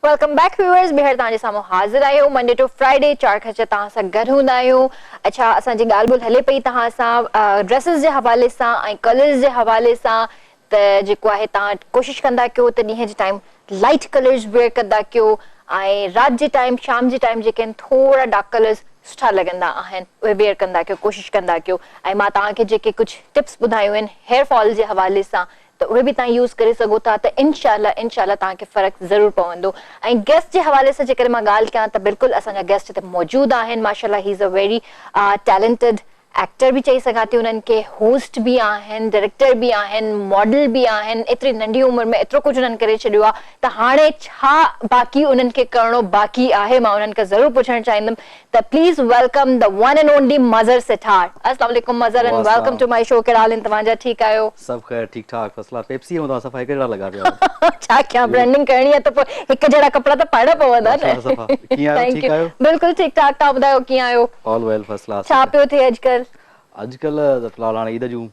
Welcome back viewers, ॿीहर तव्हांजे साम्हूं हाज़िर आहियूं मंडे टू फ्राइडे 4 खां 6 तव्हां सां गॾु हूंदा आहियूं। अच्छा, असांजी ॻाल्हि ॿोल हले पई तव्हां सां ड्रेसिस जे हवाले सां ऐं कलर्स जे हवाले सां। त जेको आहे तव्हां कोशिशि कंदा कयो त ॾींहं जे टाइम लाइट कलर्स वेयर कंदा कयो ऐं राति जे टाइम शाम जे टाइम जेके आहिनि थोरा डार्क कलर्स सुठा लॻंदा आहिनि उहे वेयर कंदा कयो, कोशिशि कंदा कयो। ऐं मां तव्हांखे जेके कुझु टिप्स ॿुधायूं आहिनि हेयर फॉल जे हवाले सां त उहे बि तव्हां यूज़ करे सघो था त इंशाल्लाह तव्हांखे फ़र्क़ु ज़रूरु पवंदो। ऐं गेस्ट जे हवाले सां जेकर मां ॻाल्हि कयां त बिल्कुलु असांजा गेस्ट हिते मौजूदु आहिनि। माशाल्लाह he is a very talented actor भी चई सघां थी उन्हनि खे, होस्ट भी आहिनि, डायरेक्टर भी आहिनि, मॉडल भी आहिनि। एतिरी नंढी उमिरि में एतिरो कुझु उन्हनि करे छॾियो आहे त हाणे छा बाक़ी उन्हनि खे करणो बाक़ी आहे, मां उन्हनि खां ज़रूरु पुछणु चाहींदमि। त please welcome the one and only Mazhar Sitar. अस्सलाम वालेकुम Mazhar and welcome to my show. कहिड़ा हाल आहिनि तव्हांजा? ठीकु आहियो? सब खैर, ठीक ठाक। फसला पेप्सी में तो सफाई कहिड़ा लगा पिया छा क्या ब्रांडिंग करणी है तो हिकु जहिड़ा कपिड़ा त पाइणा पवंदा न। सफा कीअं आहियो? ठीक आहियो? बिल्कुलु ठीक ठाक। तव्हां ॿुधायो कीअं आहियो? ऑल वेल, फर्स्ट क्लास। छा पियो थिए अॼुकल्ह? अॼुकल्ह फिलहाल हाणे ईद जूं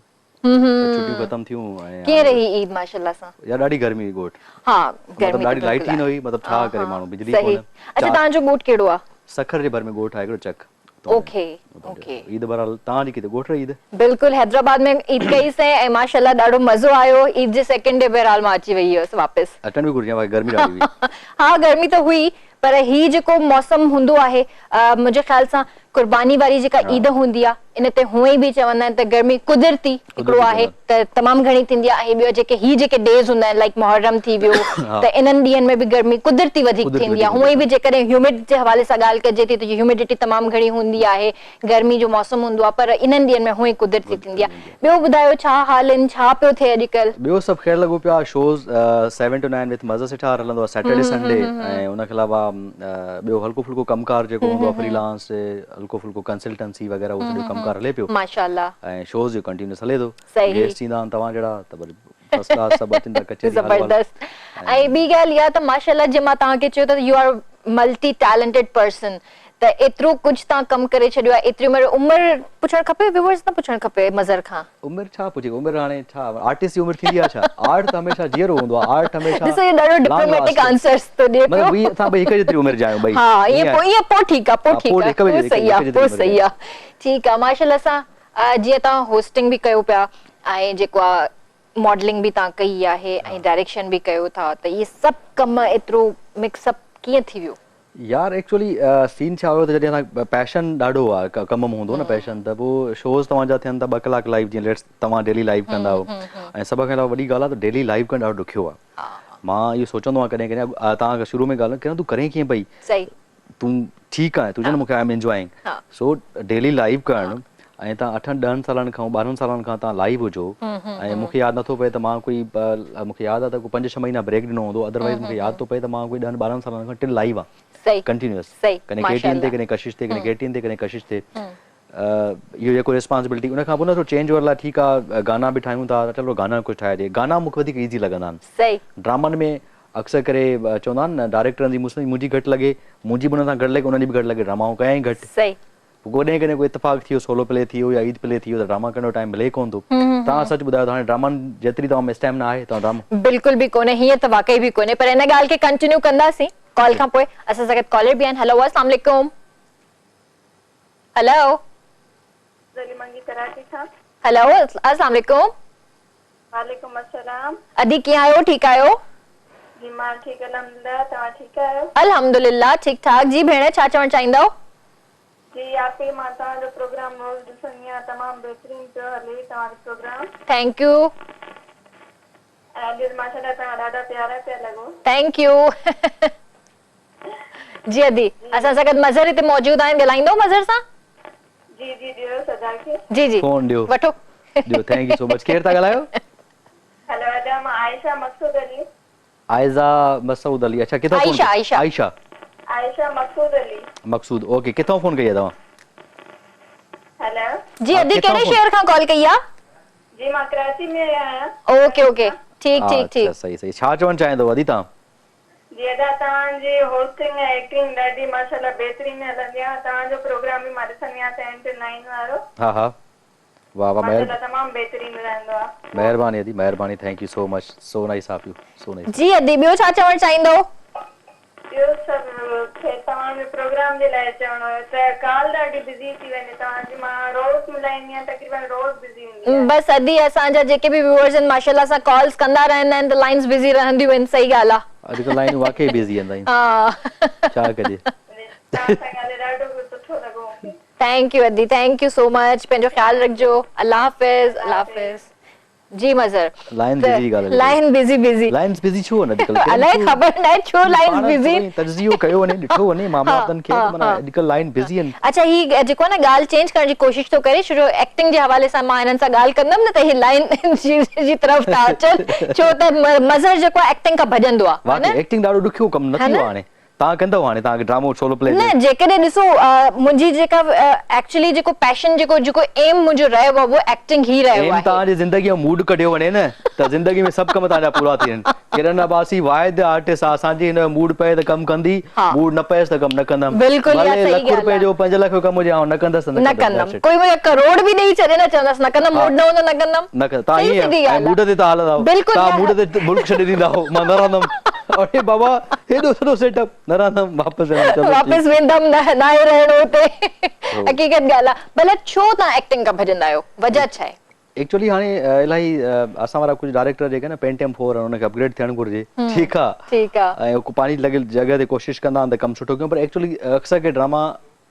छुट्टियूं ख़त्म थियूं ऐं कीअं रही ईद माशाल्लाह सां? यार ॾाढी गर्मी हुई गोठ। हाँ, गर्मी ॾाढी लाइट ही न हुई, मतलब छा करे माण्हू, बिजली कोन। अच्छा, तव्हांजो ॻोठ कहिड़ो आहे? सखर जे भर में ॻोठ आहे हिकिड़ो चक। Okay okay. ईद बहरहाल तव्हांजी किथे ॻोठ रही ईद? बिल्कुलु, हैदराबाद में ईद कईसीं ऐं माशाल्लाह ॾाढो मज़ो आयो। ईद जे सेकंड डे बहरहाल मां अची वई हुयसि वापसि। अटन भी घुरिजे भाई, गर्मी ॾाढी हुई। हाँ, गर्मी त हुई पर ही जेको मौसम हूंदो आहे मुंहिंजे ख़्याल सां कुर्बानी वारी जेका ईद हूंदी आहे इन ते हूअं ई बि चवंदा आहिनि त गर्मी कुदरती हिकिड़ो आहे त तमामु घणी थींदी आहे। ऐं ॿियो जेके ही जेके डेज़ हूंदा आहिनि लाइक मुहर्रम थी वियो त इन्हनि ॾींहंनि में बि गर्मी कुदरती वधीक थींदी आहे। हूअं ई बि जेकॾहिं ह्यूमिड जे हवाले सां ॻाल्हि कजे थी त ह्यूमिडिटी तमामु घणी हूंदी आहे, गर्मी जो मौसम हूंदो आहे, पर इन्हनि ॾींहंनि में हूअं ई कुदरती थींदी आहे। ॿियो ॿुधायो छा हाल आहिनि, छा पियो थिए अॼुकल्ह? ॿियो सभु ख़ैर लॻो पियो आहे। Shows 7 to 9 with Mazhar sitar हलंदो आहे सैटरडे संडे, ऐं उन खां अलावा ॿियो हल्को फुल्को कमकार जेको हूंदो आहे फ्रीलांस, हल्को फुल्को कंसल्टेंसी वगैरह उहो सॼो कमकार हले पियो माशाल्लाह। ऐं शोज़ जो कंटिन्यूस हले थो। सही। गेस्ट ईंदा आहिनि तव्हां जहिड़ा त वरी फर्स्ट क्लास सभु अचनि था कचहरी। ज़बरदस्त। ऐं ॿी ॻाल्हि इहा त माशाल्लाह जे मां तव्हांखे चयो त you are multi talented person, त एतिरो कुझु तव्हां कमु करे छॾियो आहे। एतिरी उमिरि पुछणु खपे, व्यूअर्स न पुछणु खपे मज़र खां? उमिरि छा पुछे, उमिरि हाणे छा आर्टिस्ट जी उमिरि थींदी आहे छा? आर्ट त हमेशा जीअरो हूंदो आहे। आर्ट हमेशा ॾिसो, ये ॾाढो डिप्लोमेटिक आंसर्स तो ॾे। मतलब वी असां ॿई हिकु जेतिरी उमिरि जा आहियूं ॿई। हाँ, ये पोइ ठीकु आहे, पोइ ठीकु आहे, पोइ सही आहे, पोइ सही आहे। ठीकु आहे माशाल्लाह सां। जीअं तव्हां होस्टिंग बि कयो पिया ऐं जेको आहे मॉडलिंग बि तव्हां कई आहे ऐं डायरेक्शन बि कयो था, त इहे सभु कम एतिरो मिक्सअप कीअं थी वियो? यार एक्चुअली सीन छा हुयो त जॾहिं असां पैशन ॾाढो आहे कम में हूंदो न पैशन, त पोइ शोज़ तव्हांजा थियनि था 2 कलाक लाइव, जीअं लेट्स तव्हां डेली लाइव कंदा हो ऐं सभ खां अलावा वॾी ॻाल्हि आहे त डेली लाइव करणु ॾाढो ॾुखियो आहे। मां इहो सोचंदो आहियां कॾहिं कॾहिं तव्हां शुरू में ॻाल्हि कयां तूं करें कीअं पई, सही तूं ठीकु आहे, तुंहिंजे मूंखे I am enjoying. So daily live करणु ऐं तव्हां 8-10 सालनि खां 12 सालनि खां तव्हां लाइव हुजो ऐं मूंखे यादि नथो पए त मां कोई मूंखे यादि आहे त कोई 5-6 महीना ब्रेक ॾिनो हूंदो, अदरवाइज़ मूंखे यादि थो पए त मां कोई 10-12 सालनि खां टिल लाइव आहे कंटिन्यूअस। कॾहिं KTN ते, कॾहिं कशिश ते, कॾहिं KTN ते, कॾहिं कशिश ते। इहो जेको रिस्पॉन्सिबिलिटी उन खां पोइ न थोरो चेंज वरी लाइ ठीकु आहे, गाना बि ठाहियूं था, चलो गाना कुझु ठाहे ॾिए। गाना मूंखे वधीक ईज़ी लॻंदा आहिनि। ड्रामनि में अक्सर करे चवंदा आहिनि न डायरेक्टरनि जी मुंहिंजी घटि लॻे, मुंहिंजी बि हुन सां घटि लॻे, उन्हनि जी बि घटि लॻे, ड्रामा कयां ई घटि। कॾहिं कॾहिं कोई इतफ़ाक़ थी वियो, सोलो प्ले थी वियो या ईद प्ले थी वियो त ड्रामा करण जो टाइम मिले कोन थो। तव्हां सच ॿुधायो त हाणे ड्रामनि जेतिरी तव्हां में स्टैमिना आहे तव्हां ड्रामा? बिल्कुलु बि कोन्हे, हीअं त वाकई बि कोन्हे, पर हिन ॻाल्हि खे कंटिन्यू कंदासीं कॉल खां पोइ। असां सां गॾु कॉलर बि आहिनि। हेलो, अस्सलाम वालेकुम। हेलो हेलो, अस्सलाम वालेकुम। वालेकुम अस्सलाम। अदी कीअं आहियो? ठीकु आहियो? जी मां ठीकु, अल्हम्दुलिल्लाह। तव्हां ठीकु आहियो? अल्हम्दुलिल्लाह ठीक ठाक। जी भेण, छा चवणु चाहींदव? जी आपे मां तव्हांजो प्रोग्राम रोज़ ॾिसंदी आहियां, तमामु बहितरीन पियो हले तव्हांजो प्रोग्राम। Thank U. अॼु माशाल्लाह तव्हां ॾाढा प्यारा पिया लॻो। Thank U. जी अदी, असां सां गॾु मज़र हिते मौजूदु आहिनि, ॻाल्हाईंदो मज़र सां? जी जी ॾियो सदा खे। जी जी फोन ॾियो, वठो। ॾियो। Thank you so much. केरु था ॻाल्हायो? हेलो अदा, मां आयशा मक़सूद अली। आयज़ा मसूद अली। अच्छा, किथां फोन? आयशा आयशा मक़सूद अली। मक़सूद, ओके। किथां फोन कई आहे तव्हां? हेलो जी अदी, कहिड़े शहर खां कॉल कई आहे? जी मां कराची में आहियां। ओके ओके, ठीक ठीक ठीक। सही सही। छा चवणु चाहींदो अदी तव्हां? जी अदा, तव्हांजी होस्टिंग ऐं एक्टिंग ॾाढी माशाल्लाह बहितरीन हलंदी आहे। तव्हांजो प्रोग्राम बि मां ॾिसंदी आहियां 10 to 9 वारो। हा हा, वाह वाह, माशाल्लाह तमामु बहितरीन रहंदो आहे। महिरबानी अदी, महिरबानी। Thank you so much, so nice of you, so nice. जी अदी, ॿियो छा चवणु चाहींदो? में प्रोग्राम जे लाइ चवणो हुयो त कॉल ॾाढी बिज़ी थी वञे तव्हांजी मां रोज़ मिलाईंदी आहियां तक़रीबन रोज़ बिज़ी हूंदी आहियां बस अदी असांजा जेके भी व्यूअर्स आहिनि माशाल्लाह सां कॉल्स कंदा रहंदा आहिनि त लाइंस बिज़ी रहंदियूं आहिनि सही ॻाल्हि आहे अॼुकल्ह लाइन वाकई बिज़ी आहिनि छा कजे तव्हां सां ॻाल्हाए ॾाढो सुठो लॻो थैंक यू अदी थैंक यू सो मच पंहिंजो ख्याल रखिजो अल्लाह हाफ़िज़ अल्लाह हाफ़िज़ जी मज़र लाइन बिज़ी ॻाल्हि लाइन बिज़ी लाइन्स बिज़ी छो आहिनि अॼुकल्ह अलाए ख़बर न आहे छो लाइन बिज़ी तजज़ियो कयो वञे ॾिठो वञे मामलातनि खे माना अॼुकल्ह लाइन बिज़ी आहिनि अच्छा ही जेको न ॻाल्हि चेंज करण जी कोशिश थो करे छो जो एक्टिंग जे हवाले सां मां हिननि सां ॻाल्हि कंदमि न त ही लाइन जी तरफ़ था अचनि छो त मज़र जेको एक्टिंग खां भॼंदो आहे वाकई एक्टिंग ॾाढो ॾुखियो कमु न थियो हाणे तव्हां कंदव हाणे तव्हांखे ड्रामो सोलो प्ले न जेकॾहिं ॾिसो मुंहिंजी जेका एक्चुअली जेको पैशन जेको एम मुंहिंजो रहियो आहे वो एक्टिंग ही रहियो आहे तव्हांजी ज़िंदगी जो मूड कढियो वञे न त ज़िंदगी में सभु कम तव्हांजा पूरा थी वञनि किरण अब्बासी वाहिद आर्टिस्ट आहे असांजी हिन मूड पए त कमु कंदी मूड न पएसि त कमु न कंदमि बिल्कुलु लख रुपए जो 5 लख जो कमु हुजे न कंदसि न कंदमि कोई मुंहिंजो करोड़ बि ॾेई छॾे न चवंदसि न कंदमि मूड न हूंदो न कंदमि न तव्हां ईअं मूड ते त हलंदा तव्हां मूड ते मुल्क छॾे ॾींदा हो मां न रहंदमि अरे बाबा हेॾो सॼो सेटअप न रहंदमि वापसि वेंदमि न आहे रहणो हुते हक़ीक़त ॻाल्हि आहे भले छो तव्हां एक्टिंग खां भॼंदा आहियो वजह छा आहे एक्चुअली हाणे इलाही असां वारा कुझु डायरेक्टर जेके न पेंटियम 4 उनखे अपग्रेड थियणु घुरिजे ठीकु आहे ऐं पंहिंजी लॻियल जॻह ते कोशिशि कंदा आहिनि त कमु सुठो कयूं पर एक्चुअली अक्सर के ड्रामा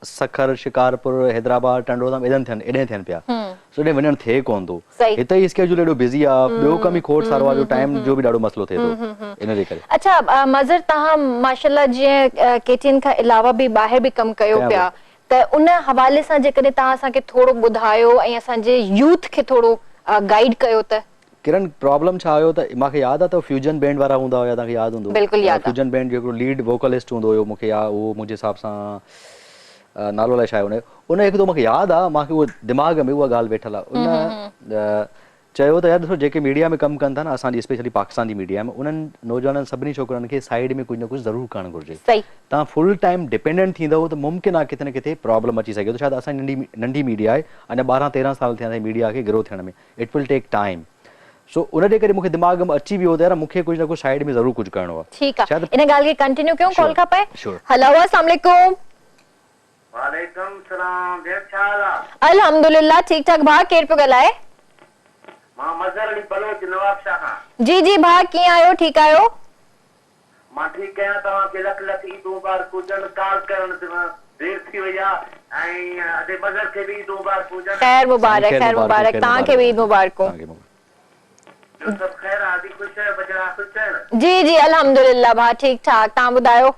सखर शिकारपुर हैदराबाद टंडोराम एॾे थियनि पिया सो एॾे वञणु थिए कोन थो हिते ई स्केड्यूल एॾो बिज़ी आहे ॿियो कम ई खोड़ सारो आहे जो टाइम जो बि ॾाढो मसलो थिए थो इन जे करे अच्छा मज़र तव्हां माशाल्लाह जीअं केटीएन खां अलावा बि ॿाहिरि बि कमु कयो पिया त उन हवाले सां जेकॾहिं तव्हां असांखे थोरो ॿुधायो ऐं असांजे यूथ खे थोरो गाइड कयो त किरण प्रॉब्लम छा हुयो त मूंखे यादि आहे त फ्यूजन बैंड वारा हूंदा हुया तव्हांखे यादि हूंदो बिल्कुलु यादि फ्यूजन बैंड जो हिकिड़ो लीड वोकलिस्ट हूंदो हुयो मूंखे उहो मुंहिंजे हिसाब सां नालो अलाए छा आहे उन हिकु त मूंखे यादि आहे मूंखे उहो दिमाग़ में उहा ॻाल्हि वेठल आहे उन चयो त यार ॾिसो जेके मीडिया में कमु कनि था न असांजी स्पेशली पाकिस्तान जी मीडिया में उन्हनि नौजवाननि सभिनी छोकिरनि खे साइड में कुझु न कुझु ज़रूरु करणु घुरिजे तव्हां फुल टाइम डिपेंडेंट थींदव त मुमकिन आहे किथे न किथे प्रॉब्लम अची सघे थो शायदि असांजी नंढी मीडिया आहे अञा 12-13 साल थिया मीडिया खे ग्रो थियण में it will take time so उन जे करे मूंखे दिमाग़ में अची वियो त यार मूंखे कुझु न कुझु साइड में ज़रूरु कुझु करिणो आहे ठीकु आहे इन ॻाल्हि खे कंटिन्यू कयूं कॉल खां पोइ हेलो अस्सलाम वालेकुम वालेकुम सलाम देव छाला अल्हम्दुलिल्लाह ठीक ठाक भा केर पे गलाए मां मज़र अली बलोच नवाब शाह खां जी जी भा कीअं आयो ठीक आयो मां ठीक आहियां तव्हां खे लख लख ईद मुबारक हुजनि कॉल करण ते देर थी वई आहे ऐं अदे मज़र खे बि ईद मुबारक हुजनि खैर मुबारक तव्हां खे बि ईद मुबारक हो जो सब खैर आदि खुश है बजरा खुश है जी जी अल्हम्दुलिल्लाह भा ठीक ठाक तव्हां ॿुधायो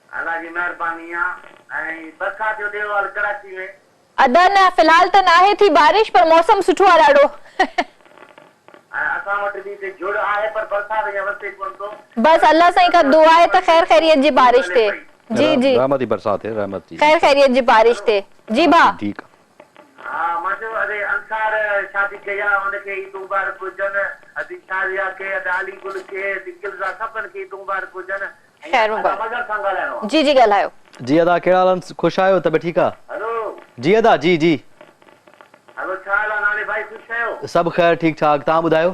अल्लाह जी महिरबानी आहे ऐं बरसात जो देवाल कराची में अदन फिलहाल त नाहे थी बारिश पर मौसम सुठो आहे ॾाढो असां वटि बि जुड़ आहे पर बरसात जे वसे कोन थो बस अल्लाह साईं खां दुआ आहे त खैर खैरियत जी बारिश थे जी जी रहमती बरसात है रहमती खैर खैरियत जी बारिश थे जी भा ठीक हां मां अरे अंसार शादी कया उनखे ईद मुबारक हुजनि अदी शादिया के अदाली गुल के दिल जा सभन खे ईद मुबारक हुजनि खैर मुबारक मज़र सां ॻाल्हाइणो जी जी ॻाल्हायो जी अदा कहिड़ा हाल ख़ुशि आहियो तबियत ठीकु आहे हेलो जी अदा जी जी हेलो छा हाल आहे नाले भाई ख़ुशि आहियो सभु ख़ैर ठीकु ठाक तव्हां ॿुधायो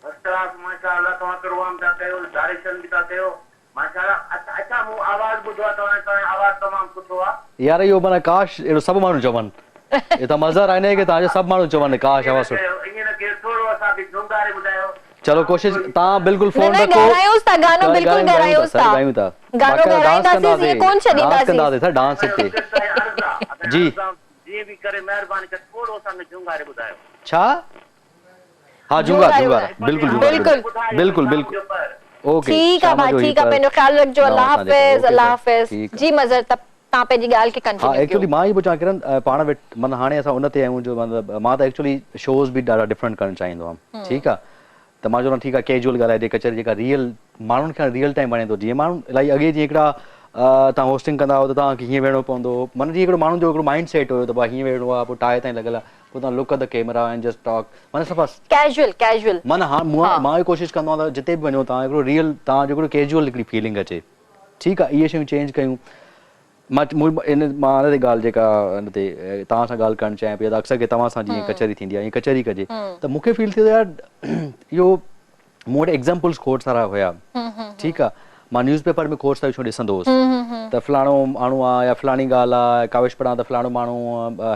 फर्स्ट क्लास माशाअल्लाह तव्हां प्रोग्राम था कयो डायरेक्शन बि था कयो माशाअल्लाह अच्छा मूं आवाज़ ॿुधो आहे तव्हांजो आवाज़ तमामु सुठो आहे यार इहो माना काश अहिड़ो सभु माण्हू चवनि हे त मज़र आहे न की तव्हांजो सभु माण्हू चवनि काश आवाज़ सुठो ईअं न केरु थोरो असांखे झुंगारे ॿुधायो चलो कोशिश तव्हां बिल्कुल फोन रखो ॻाल्हायूंस था गानो बिल्कुल ॻाल्हायूंस था ॻायूं था गानो ॻाल्हाईंदासीं ये कोन छॾींदासीं कंदासीं सर डांस ते जी जी भी करे महिरबानी करे थोरो असांखे झुंगारे ॿुधायो छा हाँ झुंगार बिल्कुल ओके ठीक है भाई ठीक है पंहिंजो ख्याल रखजो अल्लाह हाफ़िज़ जी मज़र तव्हां पंहिंजी ॻाल्हि खे कंटिन्यू हाँ एक्चुअली मां ई पुछां किरण पाण वटि माना हाणे असां उन ते आहियूं जो मतिलबु मां त एक्चुअली शोज़ बि ॾाढा डिफरेंट करणु चाहींदो हुअमि ठीकु आहे त मां चवंदो ठीकु आहे कैजुअल ॻाल्हाए कचहरी जेका रियल माण्हुनि खे रियल टाइम वणे थो जीअं माण्हू इलाही अॻे जीअं हिकिड़ा तव्हां होस्टिंग कंदा हुओ त तव्हांखे हीअं वेहणो पवंदो माना जीअं हिकिड़ो माण्हू जो हिकिड़ो माइंड सेट हुयो त भाई हीअं वेहणो आहे पोइ टाए ताईं लॻियल आहे पोइ तव्हां look the camera and just talk माना सफ़ा कैजुअल माना मां इहो कोशिशि कंदो आहियां त जिते बि वञो तव्हां हिकिड़ो रियल तव्हांजो हिकिड़ो कैजुअल हिकिड़ी फीलिंग अचे ठीकु आहे इहे शयूं चेंज कयूं मां हिन ते ॻाल्हि जेका हिन ते तव्हां सां ॻाल्हि करणु चाहियां पई अक्सर के तव्हां सां जीअं कचहरी थींदी आहे ईअं कचहरी कजे त मूंखे फील थियो यार इहो मूं वटि एग्ज़ाम्पल्स खोड़ सारा हुया ठीकु आहे मां न्यूज़पेपर में खोड़ सारियूं शयूं ॾिसंदो हुउसि त फलाणो माण्हू आहे या फलाणी ॻाल्हि आहे, काविश पढ़ां त फलाणो माण्हू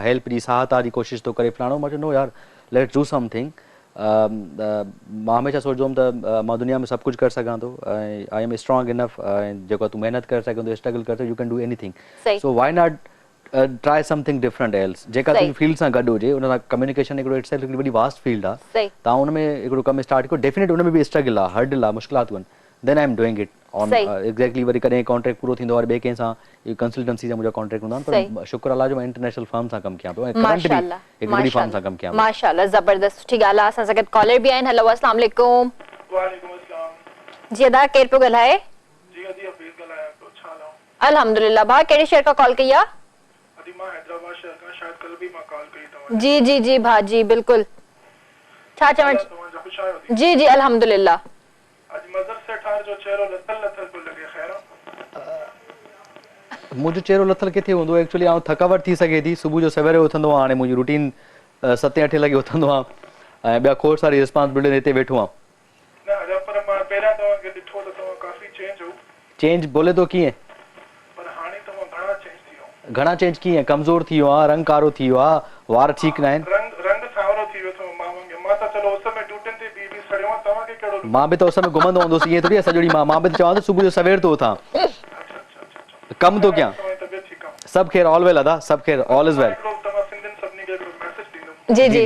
हेल्प जी सहायता जी कोशिशि थो करे फलाणो। मां चयो नो यार, लेट्स डू समथिंग। मां हमेशह सोचंदो हुउमि त मां दुनिया में सभु कुझु करे सघां थो ऐं आई एम स्ट्रॉन्ग इनफ, ऐं जेको तूं महिनत करे सघे थो, स्ट्रगल करे सघे, you can do anything. So why not try something different else, जेका तुंहिंजी फील्ड सां गॾु हुजे। उन सां कम्युनिकेशन हिकिड़ो इट्स हिकिड़ी वॾी वास्ट फील्ड आहे, तव्हां उन में हिकिड़ो कमु स्टार्ट कयो। डेफिनेट उन में बि स्ट्रगल आहे, हर्डल आहे, मुश्किलातूं आहिनि, then I am doing it on exactly. वरी कॾहिं कॉन्ट्रैक्ट पूरो थींदो आहे ॿिए कंहिं सां, कंसल्टेंसी जा मुंहिंजा कॉन्ट्रैक्ट हूंदा आहिनि, पर शुक्र अल्लाह जो मां इंटरनेशनल फर्म सां कमु कयां पियो ऐं करंट बि हिकु वॾी फर्म सां कमु कयां पियो। माशाअल्लाह, ज़बरदस्त, सुठी ॻाल्हि आहे। असां सां गॾु कॉलर बि आहिनि। हेलो, अस्सलाम वालेकुम। वालेकुम अस्सलाम। जी अदा, केरु पियो ॻाल्हाए? जी अदी हफीज़ ॻाल्हायां पियो। छा हाल आहे? अल्हम्दुलिल्लाह। भाउ कहिड़े शहर खां कॉल कई आहे? अदी मां हैदराबाद शहर खां, शायद कल भी मां कॉल कई तव्हां। जी जी जी भाउ जी, बिल्कुल। छा चवण? तव्हांजो ख़ुश आहियो? जी जी अल्हम्दुलिल्लाह। अज मज़र सेठार जो चेहरो लथल लथल पियो लॻे, ख़ैर? मुंहिंजो चेहरो लथल किथे हूंदो? एक्चुअली आउं थकावट थी सघे थी, सुबुह जो सवेरे उथंदो आहियां, हाणे मुंहिंजी रूटीन 7-8 लॻे उथंदो आहियां ऐं ॿिया खोड़ सारी रिस्पॉन्सिबिलिटी हिते वेठो आहियां। न अदा, पर मां पहिरियां तव्हांखे ॾिठो त तव्हां काफ़ी चेंज हो। चेंज बोले तो कीअं? पर हाणे तव्हां घणा चेंज थी वियो। घणा चेंज कीअं? कमज़ोर थी वियो आहे, रंग कारो थी वियो आहे, वार ठीक न आहिनि। रंग सावरो थी वियो अथव मां वांगुरु। मां त चलो उस में ड्यूटियुनि ते बि सड़ियो आहियां, तव्हांखे कहिड़ो? मां बि त उस में घुमंदो हूंदुसि, ईअं थोरी आहे सॼो ॾींहुं। मां बि त चवां थो सुबुह जो सवेर थो उथां, कमु थो कयां। सभु ख़ैर, ऑल वेल अदा, सभु ख़ैर, ऑल इज़ वेल। तव्हां सिंधियुनि सभिनी खे हिकिड़ो मैसेज ॾींदुमि। जी जी।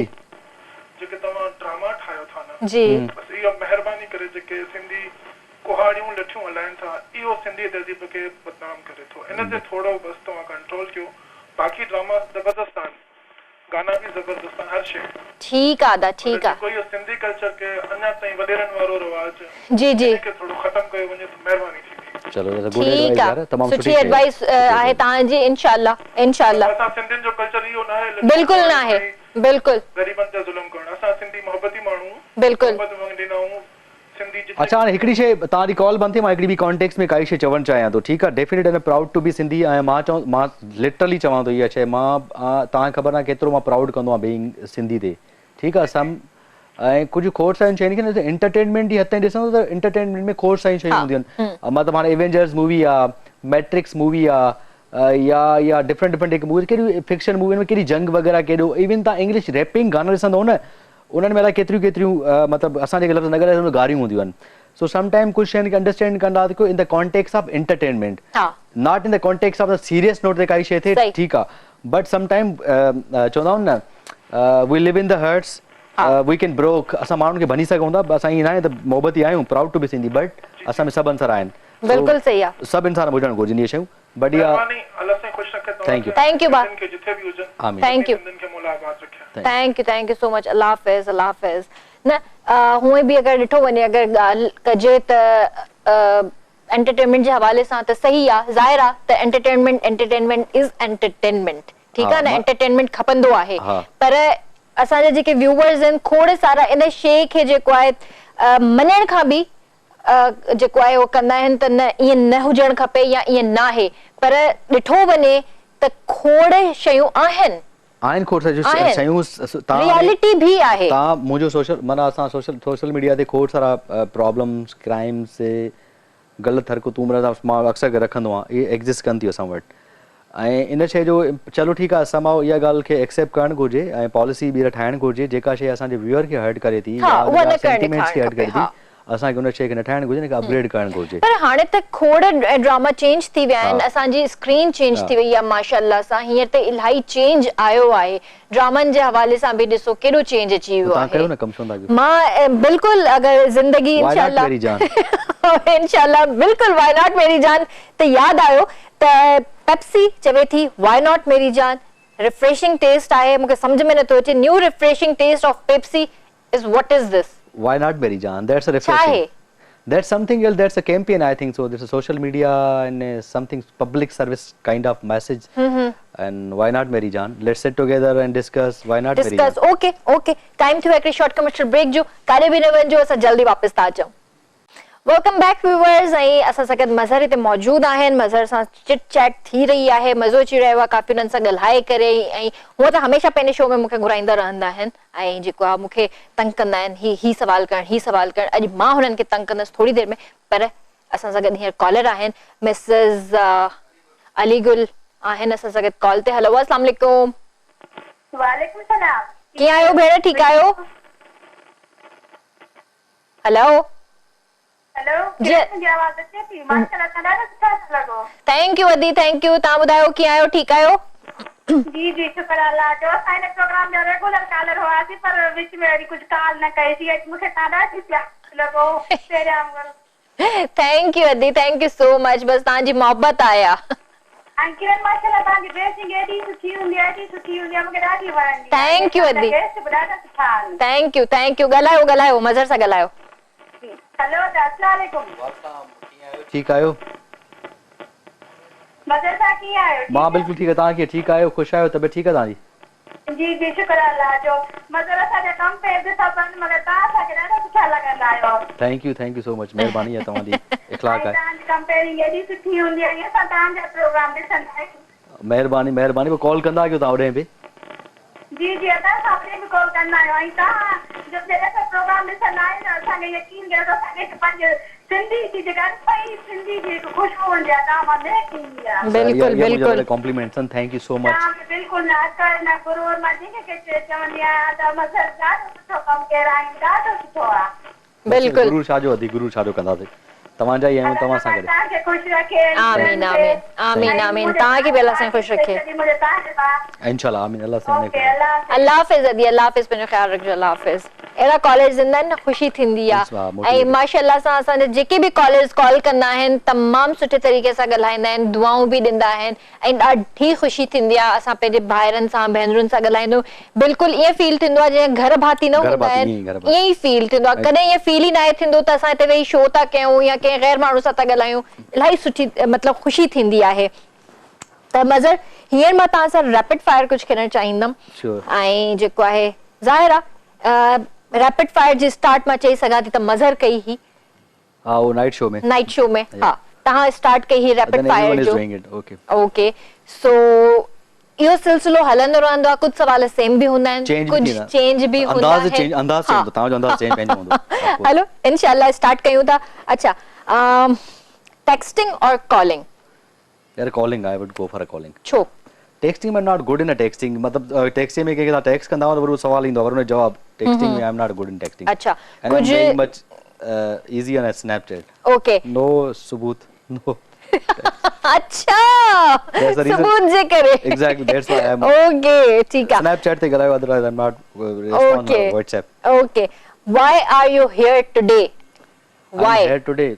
जेके तव्हां ड्रामा ठाहियो था न, जी, बस इहो महिरबानी करे जेके सिंधी कुहाड़ियूं लठियूं हलाइनि था, इहो सिंधी तहज़ीब खे बदनाम करे थो। इन ते थोरो बस तव्हां कंट्रोल कयो। बाक़ी ड्रामा ज़बरदस्त आहिनि, गाना भी जबरदस्त हर शे। ठीक है दा, ठीक है। कोई सिंधी कल्चर के अन्या ताईं वडेरन वारो रवाज जी जी के थोड़ो खत्म कयो वने तो मेहरबानी थी। चलो ये गुड एडवाइस यार, तमाम सुठी एडवाइस आहे तां जी। इंशाल्लाह इंशाल्लाह असा सिंधिन जो कल्चर इयो ना है, बिल्कुल ना है, बिल्कुल गरीबन ते जुल्म करण। असा सिंधी मोहब्बती मानू, बिल्कुल मोहब्बत मंगदिनाऊ सिंधी। अच्छा, हाणे हिकिड़ी शइ तव्हांजी कॉल बंदि थी, मां हिकिड़ी बि कॉन्टेक्स्ट में काई शइ चवणु चाहियां थो। ठीकु आहे, definite I am proud to be Sindhi. ऐं मां लिटरली चवां थो इहा शइ, मां तव्हांखे ख़बर आहे केतिरो मां प्राउड कंदो आहियां बीइंग सिंधी ते। ठीकु आहे, ऐं कुझु खोड़ सारियूं शयूं आहिनि। एंटरटेनमेंट जी हद ताईं ॾिसूं त एंटरटेनमेंट में खोड़ सारियूं शयूं हूंदियूं आहिनि। मतिलबु हाणे एवेंजर्स मूवी आहे, मैट्रिक्स मूवी आहे, या डिफरेंट मूवी, कहिड़ी फिक्शन मूवियुनि में कहिड़ी जंग वग़ैरह, केॾो इवन तव्हां इंग्लिश रैपिंग गाना ॾिसंदो न, उन्हनि में अलाए केतिरियूं मतिलबु असां जेके लफ़्ज़ न ॻाल्हायूं गारियूं हूंदियूं आहिनि। सो समटाइम कुझु शयुनि खे अंडरस्टैंड कंदा को in the context of entertainment, not in the context of the serious note ते काई शइ थिए, ठीकु आहे। बट समटाइम चवंदा आहिनि न, we live in the hearts, we can broke. असां माण्हुनि खे भञी सघूं था, असां ईअं न आहे त मोहबती आहियूं, proud to be Sindhi, but असां में सभु अंसर आहिनि। बिल्कुलु सही आहे, सभु इंसान हुजणु घुरिजनि इहे शयूं। बढ़िया, थैंक यू, थैंक यू, आमीन, thank you, thank you so much. Allah हाफ़िज़, अल्लाह हाफ़िज़। न हुए बि अगरि ॾिठो वञे, अगरि ॻाल्हि कजे त एंटरटेनमेंट जे हवाले सां त सही आहे, ज़ाहिर आहे त एंटरटेनमेंट इज़ एंटरटेनमेंट, ठीकु आहे न, एंटरटेनमेंट खपंदो आहे। पर असांजा जेके व्यूअर्स आहिनि, खोड़ सारा इन शइ खे जेको आहे मञण खां बि जेको आहे उहो कंदा आहिनि त न, ईअं न हुजणु खपे या ईअं न आहे। पर ॾिठो वञे त खोड़ शयूं आहिनि, खोड़ सारी शयूं, रियलिटी भी आहे। तव्हां मुंहिंजो सोशल, माना असां सोशल मीडिया ते खोड़ सारा प्रॉब्लम्स, क्राइम्स, ग़लति हरकतूं मां अक्सर रखंदो आहियां, इहे एग्ज़िस्ट कनि थियूं असां वटि। ऐं इन शइ जो चलो ठीकु आहे, असां मां इहा ॻाल्हि खे एक्सेप्ट करणु घुरिजे ऐं पॉलिसी ॿीहर ठाहिणु घुरिजे। जेका शइ असांजे व्यूअर खे हर्ट करे थी, सेंटिमेंट्स खे हर्ट करे थी, असांखे उन शइ खे न ठाहिणु घुरिजे, हिनखे अपग्रेड करणु घुरिजे। पर हाणे त खोड़ ड्रामा चेंज थी विया आहिनि, असांजी स्क्रीन चेंज थी वई आहे माशाअल्लाह सां। हींअर त इलाही चेंज आयो आहे, ड्रामनि जे हवाले सां बि ॾिसो केॾो चेंज अची वियो आहे। मां बिल्कुलु, अगरि ज़िंदगी इंशाअल्लाह इंशाअल्लाह बिल्कुलु वाई नॉट मेरी जान त यादि आयो त पेप्सी चवे थी वाई नॉट मेरी जान, रिफ्रेशिंग टेस्ट आहे। मूंखे सम्झ में नथो अचे, new refreshing taste of Pepsi is what is this? Why not Mary Jaan? That's a refreshing. That's something else. That's a campaign, I think so. There's a social media and something public service kind of message. And why not Mary Jaan? Let's sit together and discuss. Why not Mary Jaan? Okay, okay. Time to एक short commercial break जो कारे भी न वंजो, असां जल्दी वापस ता अचूं। Welcome back viewers. ऐं असां सां गॾु मज़हर हिते मौजूदु आहिनि, मज़हर सां चिट चैट थी रही आहे, मज़ो अची रहियो आहे काफ़ी उन्हनि सां ॻाल्हाए करे। ऐं हूअं त हमेशह पंहिंजे शो में मूंखे घुराईंदा रहंदा आहिनि ऐं जेको आहे मूंखे तंग कंदा आहिनि, ही सवाल करणु, ही सवाल करणु। अॼु मां हुननि खे तंग कंदसि थोरी देरि में, पर असां सां गॾु हींअर कॉलर आहिनि मिसेस अलीगुल आहिनि असां सां गॾु कॉल ते। हेलो अस्सलाम वालेकुम। वालेकुम सलाम। कीअं आहियो भेण, ठीकु आहियो? हेलो हेलो जी मुंहिंजी आवाज़ अचे थी? माशाल्लाह तव्हां ॾाढो सुठो लॻो। थैंक यू अदी, थैंक यू। तव्हां ॿुधायो कीअं आहियो, ठीकु आहियो? जी जी शुक्र अल्लाह जो। असां हिन प्रोग्राम जा रेगुलर कॉलर हुआसीं पर विच में वरी कुझु कॉल न कईसीं। मूंखे तव्हां ॾाढी प्यार लॻो पहिरियां वांगुरु। थैंक यू अदी, थैंक यू सो मच। बस तव्हांजी मोहब्बत आया। ऐं किरण माशाल्लाह तव्हांजी ड्रेसिंग एॾी सुठी हूंदी आहे, एॾी सुठी हूंदी आहे, मूंखे ॾाढी वणंदी आहे। थैंक यू अदी, गेस्ट बि ॾाढा सुठा आहिनि। Thank you thank U. ॻाल्हायो ॻाल्हायो, मज़र सां ॻाल्हायो। हेलो अस्सलाम वालेकुम। ठीकु आहियो? मज़र सां कीअं आहियो? मां बिल्कुलु ठीकु आहे। तव्हां कीअं, ठीकु आहियो? ख़ुशि आहियो? तबियत ठीकु आहे तव्हांजी? जी जी शुक्र अल्लाह जो। मज़र असांजा कम पे सभु आहिनि मगर तव्हां असांखे ॾाढा सुठा लॻंदा आहियो। Thank you so much. महिरबानी आहे तव्हांजी, इख़लाक़ आहे। तव्हांजी कंपेयरिंग एॾी सुठी हूंदी आहे, असां तव्हांजा प्रोग्राम ॾिसंदा आहियूं। महिरबानी महिरबानी। पोइ कॉल कंदा कयो तव्हां होॾे बि। जी जी असां सां बि कॉल कंदा आहियूं। ऐं तव्हां जब जॾहिं असां प्रोग्राम ॾिसंदा आहियूं न असांखे यकीन कयो त असांखे पंहिंजे सिंधी जी जेका पई सिंधी जी हिकु ख़ुशबू हूंदी आहे तव्हां मां महक ईंदी आहे। बिल्कुलु बिल्कुलु compliments. Thank you so much. तव्हां बिल्कुलु न अकड़ न गुरूर मां जंहिंखे चवंदी आहियां त मज़र ॾाढो सुठो कमु कयो आहे, ॾाढो सुठो आहे। बिल्कुलु गुरू छाजो अदी, गुरू छाजो कंदासीं। तव्हांजा ई आहियूं, तव्हां सां गॾु। तव्हांखे ख़ुशि रखे। आमीन आमीन आमीन आमीन। तव्हांखे बि अल्लाह सां ख़ुशि रखे इंशाल्लाह। आमीन। अल्लाह सां ओके अल्लाह अल्लाह हाफ़िज़ अदी, अल्लाह हाफ़िज़। पंहिंजो ख़्यालु रखिजो। अल्लाह हाफ़िज़। अहिड़ा कॉलर्स ईंदा आहिनि न, ख़ुशी थींदी आहे। ऐं माशाअल्लाह सां असांजा जेके बि कॉलर्स कॉल कंदा आहिनि तमामु सुठे तरीक़े सां ॻाल्हाईंदा आहिनि, दुआऊं बि ॾींदा आहिनि ऐं ॾाढी ख़ुशी थींदी आहे। असां पंहिंजे भाइरनि सां भेनरुनि सां ॻाल्हाईंदो बिल्कुलु ईअं फील थींदो आहे जीअं घर भाती न हूंदा आहिनि, ईअं ई फील थींदो आहे। कॾहिं ईअं फील ई न थींदो त असां हिते वेही शो था कयूं या कंहिं गैर माण्हू सां था ॻाल्हायूं। इलाही सुठी मतिलबु ख़ुशी थींदी आहे। त मज़र हींअर मां तव्हां सां रैपिड फायर कुझु खेॾणु चाहींदमि। ऐं जेको आहे ज़ाहिर आहे रैपिड फायर जी स्टार्ट मां चई सघां थी त मज़र कई ही। हा, वो नाइट शो में हा तव्हां स्टार्ट कई ही रैपिड फायर जो। ओके सो इहो सिलसिलो हलंदो रहंदो आहे। कुझु सवाल सेम बि हूंदा आहिनि, कुझु चेंज बि हूंदा आहिनि। हलो इंशाल्लाह स्टार्ट कयूं था। अच्छा टेक्सटिंग और कॉलिंग? यार calling, I would go for a calling. छो? टेक्सटिंग में नॉट गुड इन अ टेक्सटिंग। मतलब टेक्सटिंग में के टेक्स्ट कंदा और वो सवाल इंदो और उन जवाब। टेक्सटिंग में I am not good in texting. अच्छा कुछ very much easy on Snapchat. Okay no सबूत नो। अच्छा सबूत जे करे। Exactly that's why I am okay ठीक है। स्नैपचैट ते गलायो, otherwise I am not respond on WhatsApp. Okay why are you here today? Why here today?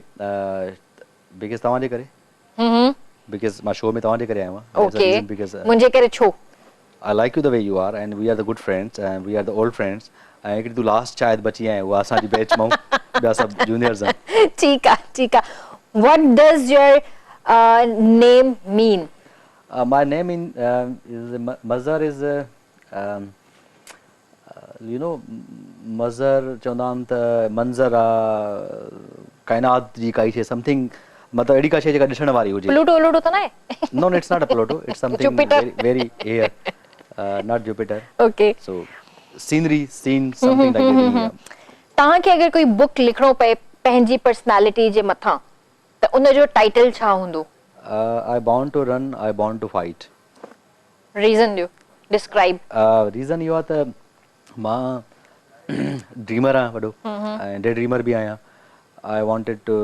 Because तवां जे करे। because my show में तवां जे करे आयो आहियां। ओके मुंहिंजे करे छो? I like you the way you are and we are the good friends and we are the old friends। ऐं हिकिड़ी तूं लास्ट शायद बची आहे, उहा असांजी बैच मां ॿिया सभु जूनियर्स आहिनि। ठीकु आहे ठीकु आहे। what does your name mean? My name is Mazhar is you know Mazhar चवंदा आहिनि त मंज़र आहे काइनात जी काई शइ समथिंग, मतलब एडी का शे जेका ॾिसण वारी हुजे। प्लूटो प्लूटो त न आहे? No, it's not a Pluto. It's something very here. Not Jupiter. Okay. So scenery, scene, something like that. तव्हांखे अगर कोई बुक लिखणो पए पंहिंजी पर्सनालिटी जे मथां त उन जो टाइटल छा हूंदो? I born to run, I born to fight. Reason ॾियो, describe. Reason इहो आहे त मां ड्रीमर आहियां वॾो ऐं डे ड्रीमर बि आहियां। I wanted to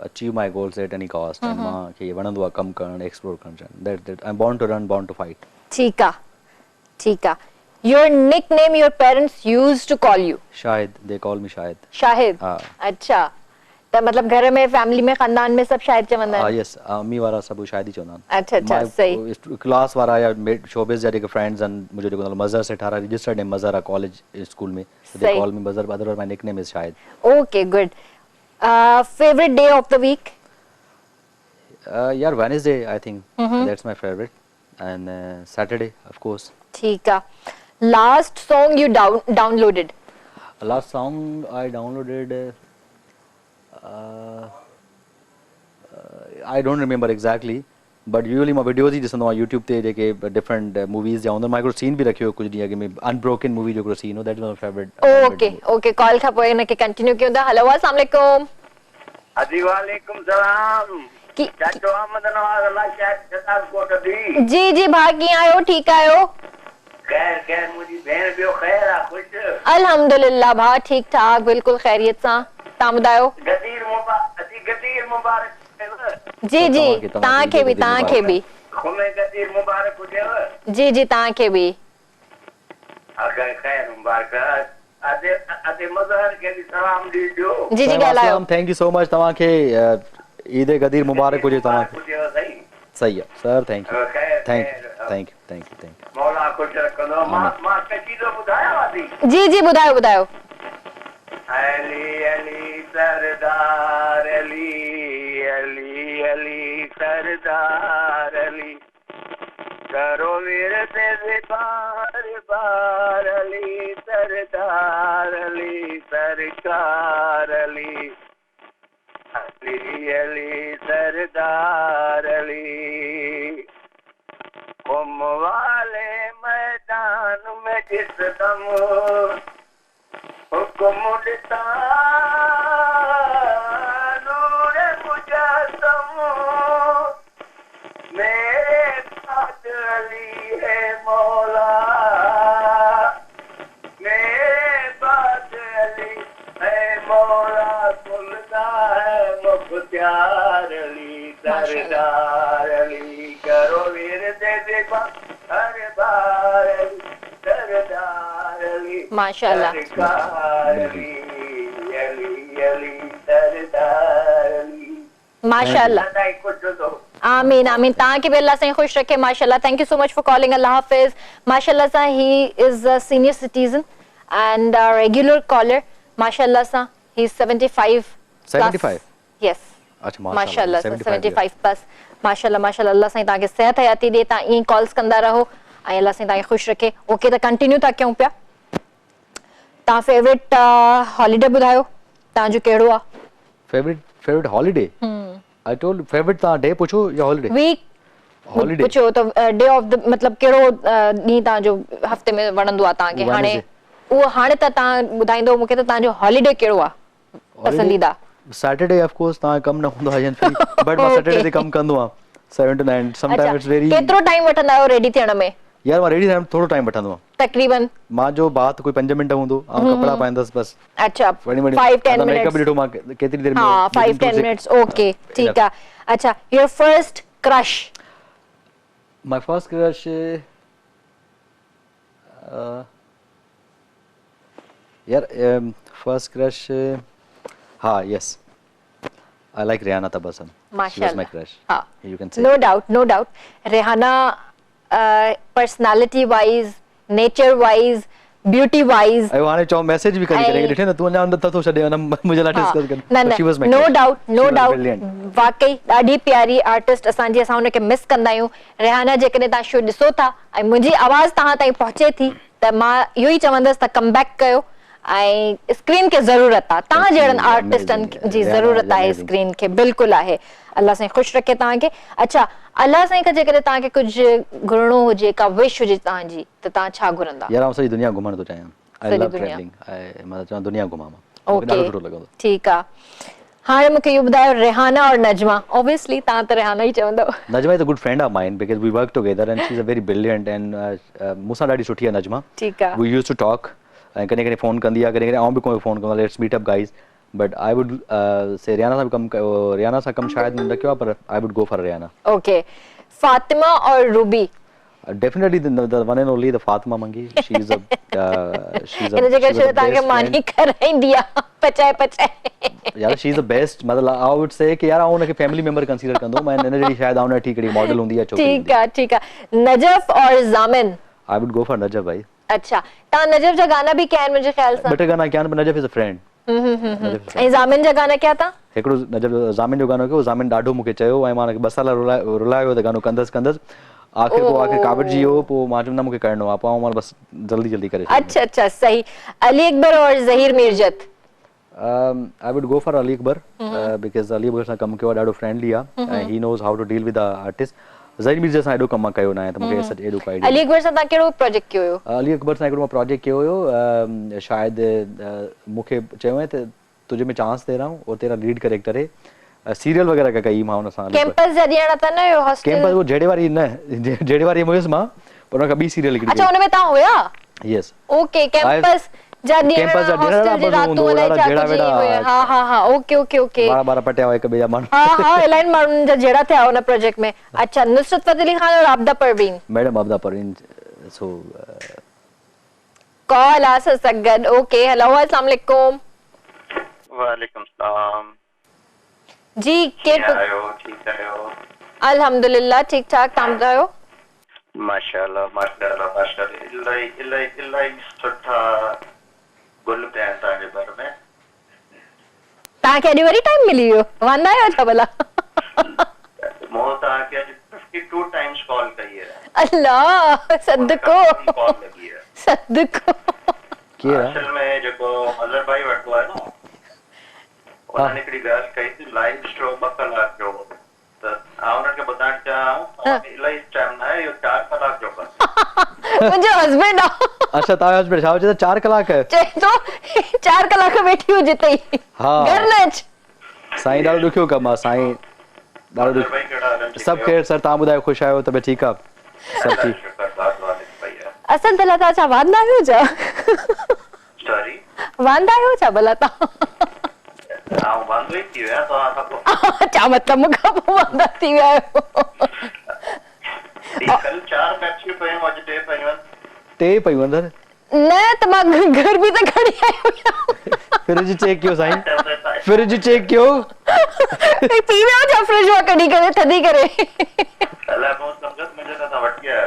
achieve my goals at any cost and मां खे वणंदो आहे कमु करणु, एक्सप्लोर करणु। That I'm born to run, born to fight. ठीकु आहे ठीकु आहे। Your nickname your parents used to call you? Shahid, they call me शाहिद। शाहिद? हाँ। अच्छा त मतलब घर में फैमिली में खानदान में सब शाहिद चवंदा आहिनि? यस, अम्मी वारा सभु शाहिद ई चवंदा आहिनि। अच्छा अच्छा सही। क्लास वारा या शोबिस जा जेके फ्रेंड्स आहिनि, मुंहिंजो जेको नालो मज़र से 18 रजिस्टर्ड है मज़र आहे कॉलेज स्कूल में, they call me Mazhar, otherwise my nickname is Shahid. Okay, good. Favorite day of the week? Yeah, Wednesday I think that's my favorite and Saturday of course. ठीक है। Last song you downloaded? Last song I downloaded I don't remember exactly but usually my videos ही ॾिसंदो आहियां YouTube ते जेके different movies या उन मां हिकिड़ो सीन बि रखियो कुझु ॾींहं अॻु में अनब्रोकन मूवी जो हिकिड़ो सीन हो, that is my favorite। Okay okay call खां पोइ हिनखे कंटिन्यू कयूं था। हेलो अस्सलाम वालेकुम। अजी वालेकुम सलाम चाचो अहमद नवाज अल्लाह शायद जनाब कोट दी जी जी भाउ कीअं आहियो? ठीकु आहियो? खैर खैर मुंहिंजी भेण ॿियो ख़ैर आहे ख़ुशि अल्हम्दुलिल्लाह भाउ ठीकु ठाक बिल्कुलु ख़ैरियत सां। तव्हां ॿुधायो? गदीर मुबारक जी जी तव्हांखे बि खुमे गदीर मुबारक हुजेव। जी जी तव्हांखे बि अगर खैर मुबारक अदे मज़हर के भी सलाम दीजो। जी जी ॻाल्हायो। थैंक यू सो मच तव्हांखे ईद गदीर मुबारक हुजे तव्हांखे। सही आहे sir thank you thank U मौला खुश रखंदो। मां कचीदो ॿुधायांव थी। जी जी ॿुधायो ॿुधायो। अली अली सरदार अली अली अली सरदार अली करो विरते बार बार अली सरदार अली सरकार अली अली अली सरदार अली कुम वाले मैदान में जिस दम हुक्म देता नूर मुजस्सम मेरे साथ अली है मौला मेरे साथ अली है मौला खुलता है मुख्तियार अली सरदार अली करो विरते हर बार अली सरदार अली माशाल्लाह सरदार अली अली अली सरदार अली माशाल्लाह कुछ दो आमीन आमीन तव्हांखे बि अल्लाह साईं ख़ुशि रखे माशाल्लाह thank you so much for calling Allah हाफिज़ माशाल्लाह सां he is a senior citizen and regular caller माशाल्लाह सां ही 75 यस अच्छा माशाल्लाह 75 प्लस माशाल्लाह माशाल्लाह अल्लाह साईं तव्हांखे सेहत हयाती ॾे तव्हां ईअं कॉल्स कंदा रहो ऐं अल्लाह साईं तव्हांखे ख़ुशि रखे ओके त कंटिन्यू था कयूं पिया तव्हां फेवरेट हॉलीडे ॿुधायो तव्हांजो कहिड़ो आहे favourite holiday I told favourite तव्हां डे पुछो या हॉलीडे वीक हॉलीडे पुछो त डे ऑफ द मतलब कहिड़ो ॾींहुं तव्हांजो हफ़्ते में वणंदो आहे तव्हांखे हाणे उहो हाणे त तव्हां ॿुधाईंदो मूंखे त तव्हांजो हॉलीडे कहिड़ो आहे पसंदीदा सैटरडे ऑफ कोर्स तव्हां कम न हूंदो आहे बट मां सैटरडे ते कम कंदो आहियां 7 to 9 समटाइम इट्स वेरी केतिरो टाइम वठंदा आहियो रेडी थियण में यार मां रेडी थियण थोड़ो टाइम वठंदो आहियां तकरीबन मां जो बात कोई 5 मिनट हूंदो ऐं कपड़ा पाईंदस बस अच्छा 5-10 मिनट्स ॾिठो मां केतिरी देर में हां 5-10 मिनट्स ओके ठीक है अच्छा your first crush my first crush यार फर्स्ट क्रश हाँ यस I like Rihanna Tabassum. She was my crush. You can say. No doubt. Rihanna, personality wise, nature wise, beauty wise. I want to message भी करेंगे देखिए ना तू ना अंदर तो छड़े ना मुझे ला डिस्कस कर. She was my crush. No doubt. वाकई ॾाढी प्यारी आर्टिस्ट असांजी असां हुनखे मिस कंदा आहियूं. रिहाना जेकॾहिं तव्हां शो ॾिसो था ऐं मुंहिंजी आवाज़ तव्हां ताईं पहुचे थी त मां इहो ई चवंदसि त कम बैक कयो ऐं स्क्रीन खे ज़रूरत आहे तव्हां जहिड़नि आर्टिस्टनि जी ज़रूरत आहे स्क्रीन खे बिल्कुलु आहे अल्लाह साईं ख़ुशि रखे तव्हांखे अच्छा अल्लाह साईं खां जेकॾहिं तव्हांखे कुझु घुरणो हुजे का विश हुजे तव्हांजी त तव्हां छा घुरंदा यार सॼी दुनिया घुमण थो चाहियां आई लव ट्रैवलिंग मां चवां दुनिया घुमां मूंखे ॾाढो सुठो लॻंदो ठीकु आहे हाणे मूंखे इहो ॿुधायो रिहाना और नजमा ऑब्वियसली तव्हां त रिहाना ई चवंदव Najma is a good friend of mine because we work together and she is a very brilliant and मूंसां ॾाढी सुठी आहे नजमा ठीकु आहे वी यूज्ड टू टॉक ऐं कॾहिं कॾहिं फ़ोन कंदी आहे कॾहिं कॾहिं आउं बि कोई फ़ोन कंदो लेट्स मीट up guys but I would say Riyana सां कम रियाना सां कम शायद न कयो पर आई would go for Riyana okay Fatima और Ruby definitely the one and only the Fatima Mangi she's a इन जगह से ताके मानी कराईंदी आहे पचाए यार शी इज द बेस्ट मतलब आई वुड से कि यार आउं उनखे फैमिली मेंबर कंसीडर कंदो मैं इन जहिड़ी शायद आउं ठीक कड़ी मॉडल हुंदी है छोकरी ठीक है नजफ और जामिन आई वुड गो फॉर नजफ भाई अच्छा ता नजफ जा गाना भी क्या है मुझे ख्याल से बेटे गाना क्या है नजफ इज अ फ्रेंड ऐं जामिन जा गाना क्या था हिकड़ो नजफ जामिन जो गानो के जामिन डाढो मुके चयो ऐं मां 2 साल रुलायो त गानो कंदस आखिर को आखिर काबिल जी हो पो मां चुना मुके करनो आ पाऊं मां बस जल्दी करे अच्छा सही अली अकबर और Zaheer मीरजत I would go for Ali Akbar because Ali Akbar सां कम कयो डाढो फ्रेंडली आ and he knows how to deal with the artist Zaheer मीरज़ा सां एॾो कम कयो न आहे त मूंखे सच एॾो काई अली अकबर सां तव्हां कहिड़ो प्रोजेक्ट कयो हुयो अली अकबर सां हिकिड़ो प्रोजेक्ट कयो हुयो शायदि मूंखे चयो आहे त तुझे मैं चांस दे रहा हूँ और तेरा लीड कैरेक्टर है सीरियल वगैरह का कई मां उन सां कैंपस जरिया त न हॉस्टल कैंपस वो जेड़े वारी न जेड़े वारी मुयस मां पर उनका बी सीरियल लिखी अच्छा उन में ता होया यस ओके कैंपस जदी कैंपस जा हॉस्टल जी रातो वाला जेड़ा बेटा हां हां हां ओके ओके ओके 12 पटिया एक बेजा मान हां हां एलाइन मारन जा जेड़ा थे उन प्रोजेक्ट में अच्छा नुसरत फतेह अली खान और आबदा परवीन मैडम आबदा परवीन सो कॉल आ सगद ओके हेलो अस्सलाम वालेकुम वालेकुम सलाम जी के आयो ठीक आयो अल्हम्दुलिल्लाह ठीक ठाक ताम दायो माशाल्लाह माशाल्लाह माशाल्लाह इल्लाई सुठा गुल पे आता है घर में ता के वरी टाइम मिली हो वंदा आयो छा भला मोता के 52 टाइम्स कॉल कई है अल्लाह सदको कॉल लगी है सदको के असल में जो अजहर भाई वटो है ना उन्होंने एकड़ी गाल कही थी लाइव शो 2 कलाक जो त आउन के बताण चा इलाई टाइम ना है यो 4 कलाक जो कर मुझे हस्बैंड अच्छा ता हस्बैंड छाव जे 4 कलाक है तो 4 कलाक बैठी हो जिते ही हां घर नच साईं डाल दुखियो कमा साईं डाल दुख भाई केड़ा सब खैर सर ता बुधायो खुश आयो तबे ठीक आ सब ठीक असल तला ता छा वांदा हो जा सॉरी वांदा हो छा भला ता हां वांदो ही थी है तो आसा को चा मतलब मुका वांदा थी आयो कल 4 मैच पे आज डे पे ते पई वंदर न त मां घर भी त खड़ी आयो फ्रिज चेक कियो साईं फ्रिज चेक कियो पी में जा फ्रिज वा कडी करे थदी करे अल्लाह बहुत समझत मुझे तो वट गया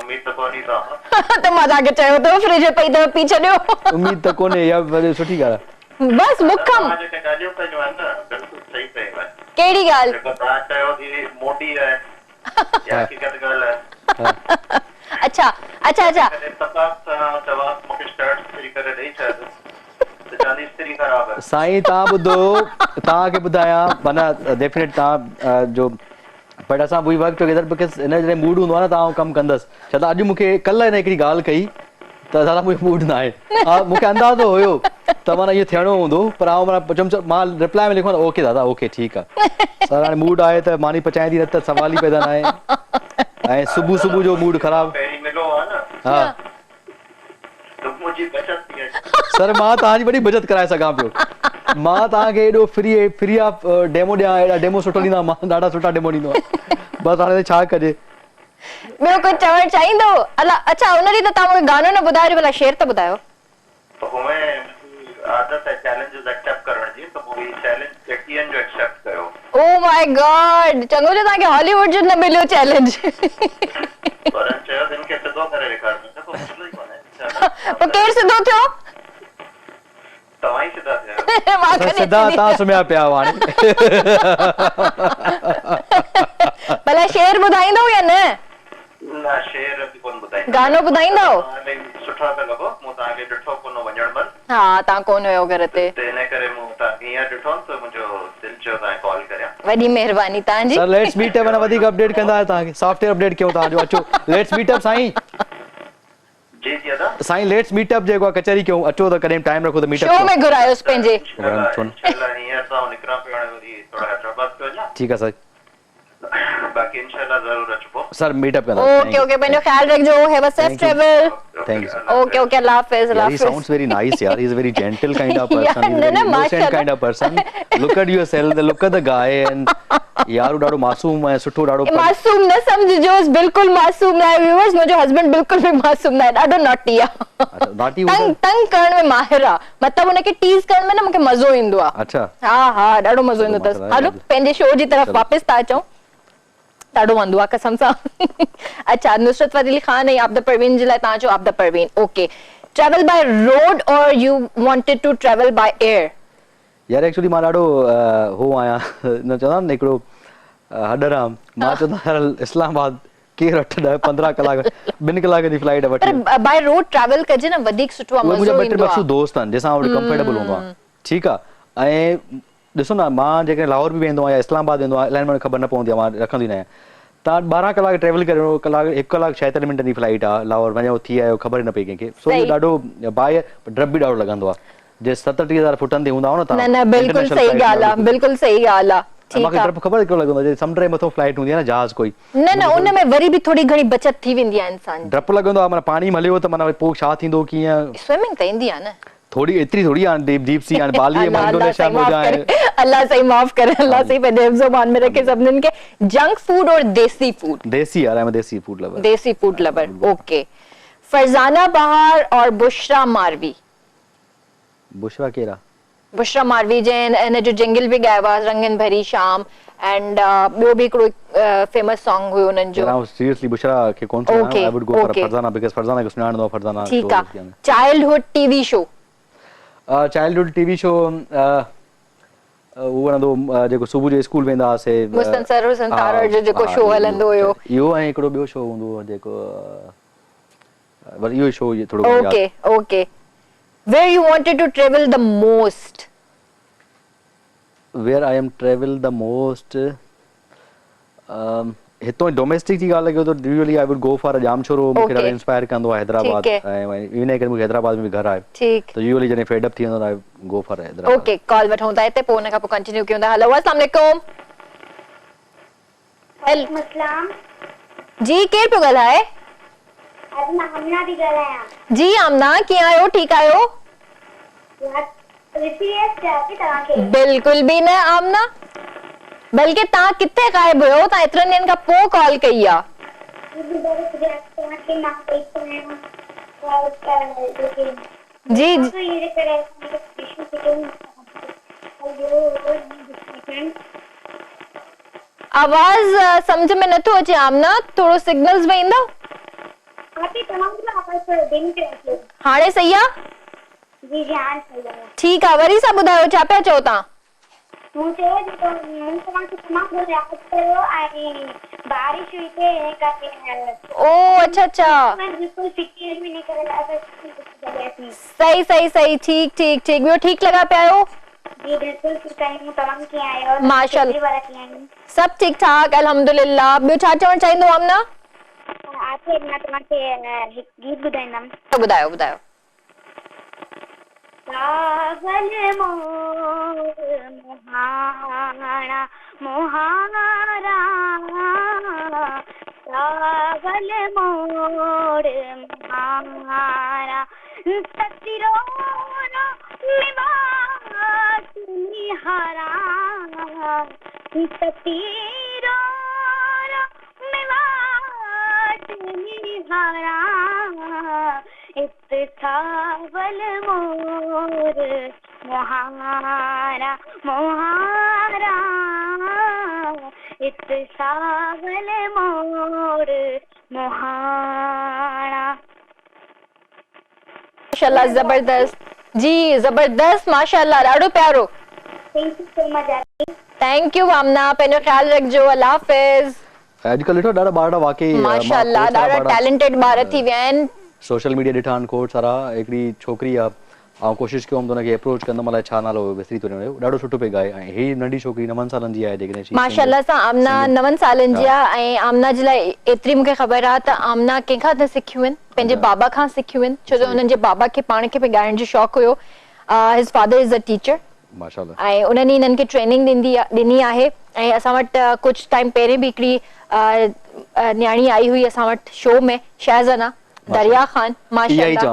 उम्मीद तो कोनी था त मां जाके चयो तो फ्रिज पई त पी छडियो उम्मीद त कोने या वडे सुठी गा बस मुखम आज के गालियों पे जो है ना बिल्कुल सही पे है केड़ी गाल देखो बात है वो दी मोटी है या हकीकत गाल है अच्छा अच्छा अच्छा तपास जवाब मुके स्टार्ट तरी करे नहीं चाहते तो जानी स्त्री खराब है साईं ता बुधो ता के बुधाया माना डेफिनेट ता जो बट असां V work together because in J mood हुंदो ना ता कम कंदस छता अॼु मूंखे कल्ह ने हिकड़ी गाल कई त दादा मुझे मूड ना आहे हां मूंखे अंदाज़ो हुयो त माना ये थियणो हुंदो पर आऊं माना मां रिप्लाई में लिखो ओके दादा ओके ठीक आहे सर हाणे मूड आहे त मानी पचाए दी न त सवाल ही पैदा ना आहे ऐं सुबह सुबह जो मूड खराब पेरी मिलो है ना हां तो मुझे बचत थी है सर मां ताजी बड़ी बचत कराए सका पियो मां ता के एडो फ्री ऑफ डेमो दिया एडा डेमो सुठो लीना मां डाडा सुठा डेमो लीनो बस हाणे छा कजे ॿियो कुछ चवण चाहींदो अला अच्छा उन ॾींहुं त तव्हां मूंखे गानो न ॿुधायो भला शेर त ॿुधायो तो हमें आदत है चैलेंजेस एक्सेप्ट करण जी तो वो चैलेंज एटीएन जो एक्सेप्ट कयो ओ माय गॉड चंगो जो तव्हांखे हॉलीवुड जो न मिलियो चैलेंज पर चयो दिन के सिधो करे रिकॉर्ड में देखो मसलो ही कोने पोइ केरु सिधो थियो तवाई सिधा थे मां कॾहिं सिधा ता सुम्या पिया हाणे भला शेर ॿुधाईंदो या न ना शेर भी कोन बुधाई गानो ॿुधाईंदो सुठा पे लॻो मु ताके ॾिठो कोन वञण मन हा तव्हां कोन हुयो घर ते तेने करे मु ताके हियर ॾिठो तो मुंजो दिल चयो तां कॉल करया वॾी महिरबानी तव्हांजी सर लेट्स मीट अप वधीक अपडेट कंदा ताके सॉफ्टवेयर अपडेट कयो तां जो अचो लेट्स मीट अप साईं जी जी अदा साईं लेट्स मीट अप जेको कचहरी कयो अचो त कॾहिं टाइम रखो त मीट शो अप में घुरायोस पंहिंजे इंशाल्लाह हियर तो निकरा पे वरी थोड़ा हैदराबाद पे वञा ठीक है सर बाकी इंशाल्लाह जरूर अचबो सर मीट अप कंदा ओके ओके पंहिंजो ख्याल रखजो have a safe travel thank U okay okay Allah Hafiz Allah he Hafiz sounds very nice yaar he's a very gentle kind of Yeah, person he's a no, very no, innocent mashallah. kind of person look at yourself look at the guy and यार ॾाढो मासूम है सुठो ॾाढो मासूम न समझजो बिल्कुल मासूम ना व्यूअर्स मुझे हस्बैंड बिल्कुल भी मासूम ना ॾाढो नॉटी आहे नाटी तंग करण में माहिर आहे मतलब उनके टीज करण में ना मूंखे मज़ो ईंदो आहे अच्छा हा हा ॾाढो मज़ो ईंदो अथसि हलो पंहिंजे शो जी तरफ़ वापसि था अचूं ॾाढो वंदो आहे कसम सां अच्छा नुसरत फतेह अली खान ऐं आबदा परवीन जे लाइ तव्हां चओ आबदा Parveen okay travel by road or you wanted to travel by air यार एक्चुअली मां ॾाढो हो आहियां न चवंदा आहिनि हिकिड़ो हॾराम मां चवंदो यार इस्लामाबाद केरु 8-10-15 कलाक 2 कलाक जी फ्लाइट वठी पर बाय रोड ट्रैवल कजे न वधीक सुठो आहे मज़ो ईंदो मुंहिंजा 2-3 आहे दोस्त आहिनि जंहिंसां वटि कंफर्टेबल हूंदो आहे ठीकु आहे ऐं ॾिसो न मां जेकॾहिं लाहौर बि वेंदो आहियां इस्लामाबाद वेंदो आहियां इलाही माण्हू ख़बर न पवंदी आहे मां रखंदी न आहियां तव्हां 12 कलाक ट्रेवल करियो कलाक 1 कलाक 46 मिंट जी फ्लाइट आहे लाहौर वञो थी आयो ख़बर ई न पई कंहिंखे सो इहो ॾाढो बाय डप बि ॾाढो लॻंदो आहे जे 37,000 फुटनि ते हूंदा हो न तव्हां न बिल्कुल सही ॻाल्हि आहे, बिल्कुल सही ॻाल्हि आहे। मूंखे डप ख़बर कहिड़ो लॻंदो जे समुंड जे मथां फ्लाइट हूंदी आहे न जहाज कोई न उन में वरी बि थोड़ी घणी बचत थी वेंदी आहे इंसान डप लॻंदो आहे माना पाणी मलियो त माना पोइ छा थींदो कीअं स्विमिंग त ईंदी आहे न थोड़ी एतिरी थोड़ी आहे डीप सी हाणे बाली में इंडोनेशिया में हुजाए अल्लाह सही माफ करे, अल्लाह सही पंहिंजे हिफ्ज़ो मान में रखे सभिनीनि खे। जंक फूड और देसी फूड? देसी यार, मैं देसी फूड लवर। देसी फूड लवर, ओके। फरजाना बहार और बुशरा मारवी? बुशरा केरा? बुशरा मारवी जैन इन जो जिंगल भी गायो आहे रंगन भरी शाम एंड ॿियो बि हिकिड़ो फेमस सॉन्ग हुयो उन्हनि जो। नाउ सीरियसली बुशरा के कौन सा आई would go for Farzana because Farzana को सुनाणो फरजाना। ठीक है। Childhood TV show? Childhood TV show वो वणंदो जेको सुबुह जो स्कूल वेंदा हुआसीं मुस्तनसर संसार जो जेको शो हलंदो हुयो इहो ऐं हिकिड़ो ॿियो शो हूंदो हो जेको वरी इहो शो थोड़ो okay okay. Where you wanted to travel the most? Where I am travel the most हितो डोमेस्टिक जी ॻाल्हि लॻे तो really I would go for जाम छोरो मूंखे ॾाढो इंस्पायर कंदो आहे हैदराबाद ऐं इन करे मूंखे हैदराबाद में घर आहे। ठीक। तो रियली जने फेड अप थी वेंदो I go for Hyderabad. Okay call वठूं था हिते पोइ उन खां पोइ कंटिन्यू कयूं था। हेलो अस्सलाम वालेकुम। वालेकुम अस्सलाम। जी केरु पियो ॻाल्हाए? आमना थी ॻाल्हायां। जी आमना कीअं आहियो? ठीकु आहियो? बिल्कुल भी न आमना, बल्कि तव्हां किथे गायब हुयो? तव्हां एतिरनि ॾींहंनि खां पोइ कॉल कई आहे। जी आवाज समझ में नथो अचे आमना, थोरो सिग्नल्स में ईंदो? हाणे सही आहे? जी जी हाणे सही आहे। ठीकु आहे, वरी सां ॿुधायो छा पिया चओ तव्हां? मूं तव्हांखे तमामु यादि कयो ऐं बारिश हुई थे करे ओ अच्छा बिल्कुल फिटी भी नहीं करे। सही सही सही ठीक ठीक ठीक। ॿियो ठीकु लॻा पिया आहियो? जी बिल्कुल ठीकु आहियूं। तव्हां कीअं आहियो? माशाल्लाह सभु ठीकु ठाक अल्हम्दुलिल्लाह। ॿियो छा चवणु चाहींदो आमना? आख़िर मां तव्हांखे हिकु गीत ॿुधाईंदमि। ॿुधायो ॿुधायो। सावल मोर मुहारा मुहारा सावल मोर मुहारा सतिरो निवास निहारा सतिरो निवास निहारा इत सावल मोर मुहारा मुहारा इत सावल मोर मुहारा। माशाल्लाह जबरदस्त जी जबरदस्त माशाल्लाह ॾाढो प्यारो। Thank you so much. Thank you Amna, पंहिंजो ख्याल रखजो। अल्लाह हाफिज़। अॼुकल्ह ॾिठो ॾाढा ॿार वाकई माशाल्लाह ॾाढा टैलेंटेड ॿार थी विया आहिनि। सोशल मीडिया ॾिठा आहिनि खोड़ सारा। हिकिड़ी छोकिरी आहे ऐं कोशिशि कयो त हुनखे अप्रोच कंदमि अलाए छा नालो विसरी थो वञे, ॾाढो सुठो पियो गाए ऐं हीअ नंढी छोकिरी 9 सालनि जी आहे जेकॾहिं माशाल्लाह सां आमना 9 सालनि जी आहे ऐं आमना जे लाइ एतिरी मूंखे ख़बर आहे त आमना कंहिंखां न सिखियूं आहिनि, पंहिंजे बाबा खां सिखियूं आहिनि छो जो हुननि जे बाबा खे पाण खे ॻाइण जो शौक़ु हुयो। हिज फादर इज़ अ टीचर माशाल्लाह ऐं उन्हनि हिननि खे ट्रेनिंग ॾिनी आहे ऐं असां वटि कुझु टाइम पहिरें बि हिकिड़ी न्याणी आई हुई असां वटि शो में शहज़ना दरिया खान माशाल्लाह